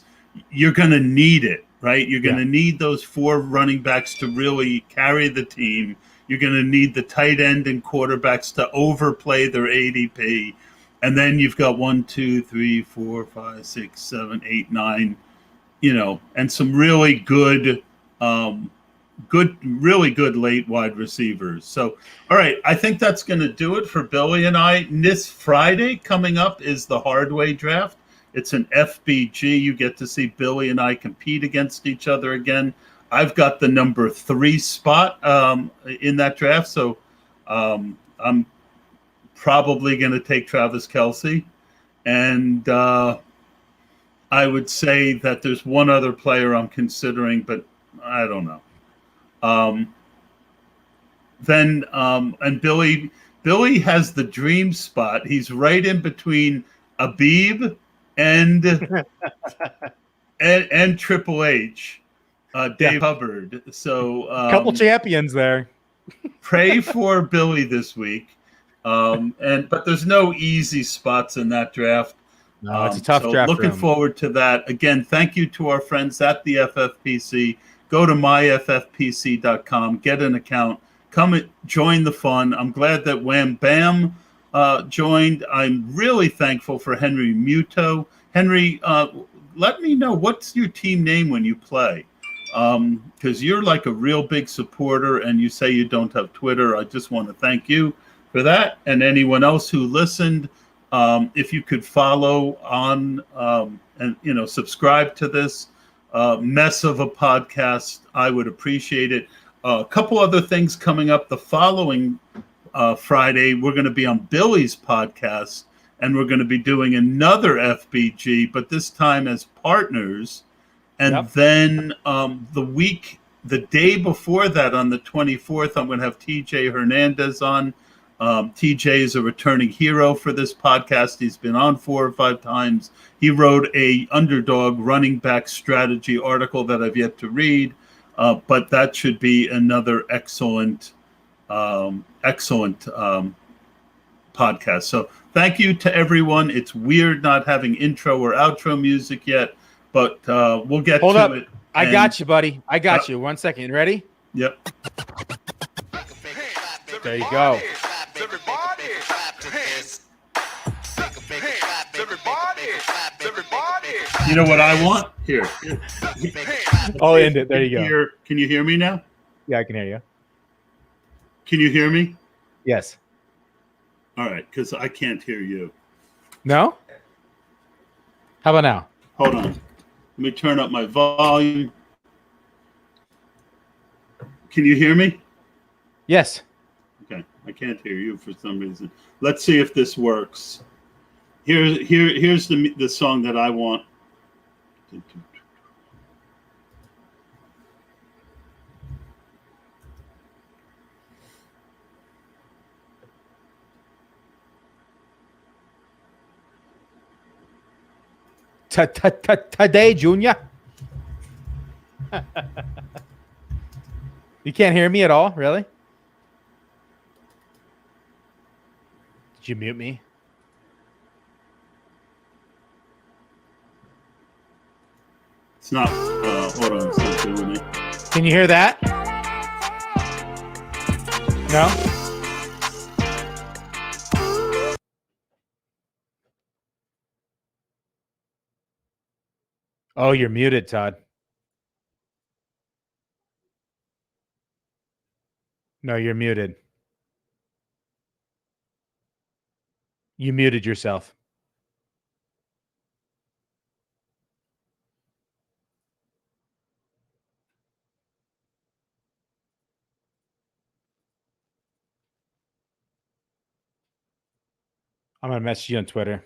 you're going to need it. Right, you're going to need those 4 running backs to really carry the team. You're going to need the tight end and quarterbacks to overplay their ADP, and then you've got 1, 2, 3, 4, 5, 6, 7, 8, 9, and some really good, really good late wide receivers. So, all right, I think that's going to do it for Billy and I. This Friday coming up is the Hardway draft. It's an FBG. You get to see Billy and I compete against each other again. I've got the number 3 spot in that draft, so I'm probably going to take Travis Kelce. And I would say that there's one other player I'm considering, but I don't know. And Billy has the dream spot. He's right in between Abib and and Triple H, Dave Hubbard. So Couple champions there. pray for Billy this week. But there's no easy spots in that draft. No, it's a tough so draft looking room. forward to that. Again, thank you to our friends at the FFPC. Go to myffpc.com, get an account, come and join the fun. I'm glad that Wham Bam joined. I'm really thankful for Henry Muto. Henry, let me know, what's your team name when you play? Because you're like a real big supporter and you say you don't have Twitter. I just want to thank you for that. And anyone else who listened, if you could follow on and subscribe to this mess of a podcast, I would appreciate it. A couple other things coming up. The following Friday, we're going to be on Billy's podcast, and we're going to be doing another FBG, but this time as partners. And then the day before that, on the 24th, I'm going to have TJ Hernandez on. TJ is a returning hero for this podcast. He's been on 4 or 5 times. He wrote a underdog running back strategy article that I've yet to read, but that should be another excellent podcast. So thank you to everyone. It's weird not having intro or outro music yet, but we'll get Hold to up. it. I got you, buddy. I got you. 1 second. Ready? Yep. There you go. You know what I want? Here. I'll end it. There you go. Can you hear me now? Yeah, I can hear you. Can you hear me? Yes. All right, because I can't hear you. No? How about now? Hold on. Let me turn up my volume. Can you hear me? Yes. Okay, I can't hear you for some reason. Let's see if this works. Here's the song that I want. Today, Junior. You can't hear me at all, really? Did you mute me? It's not. Hold on, it's not doing it. Can you hear that? No? Oh, you're muted, Todd. No, you're muted. You muted yourself. I'm going to message you on Twitter.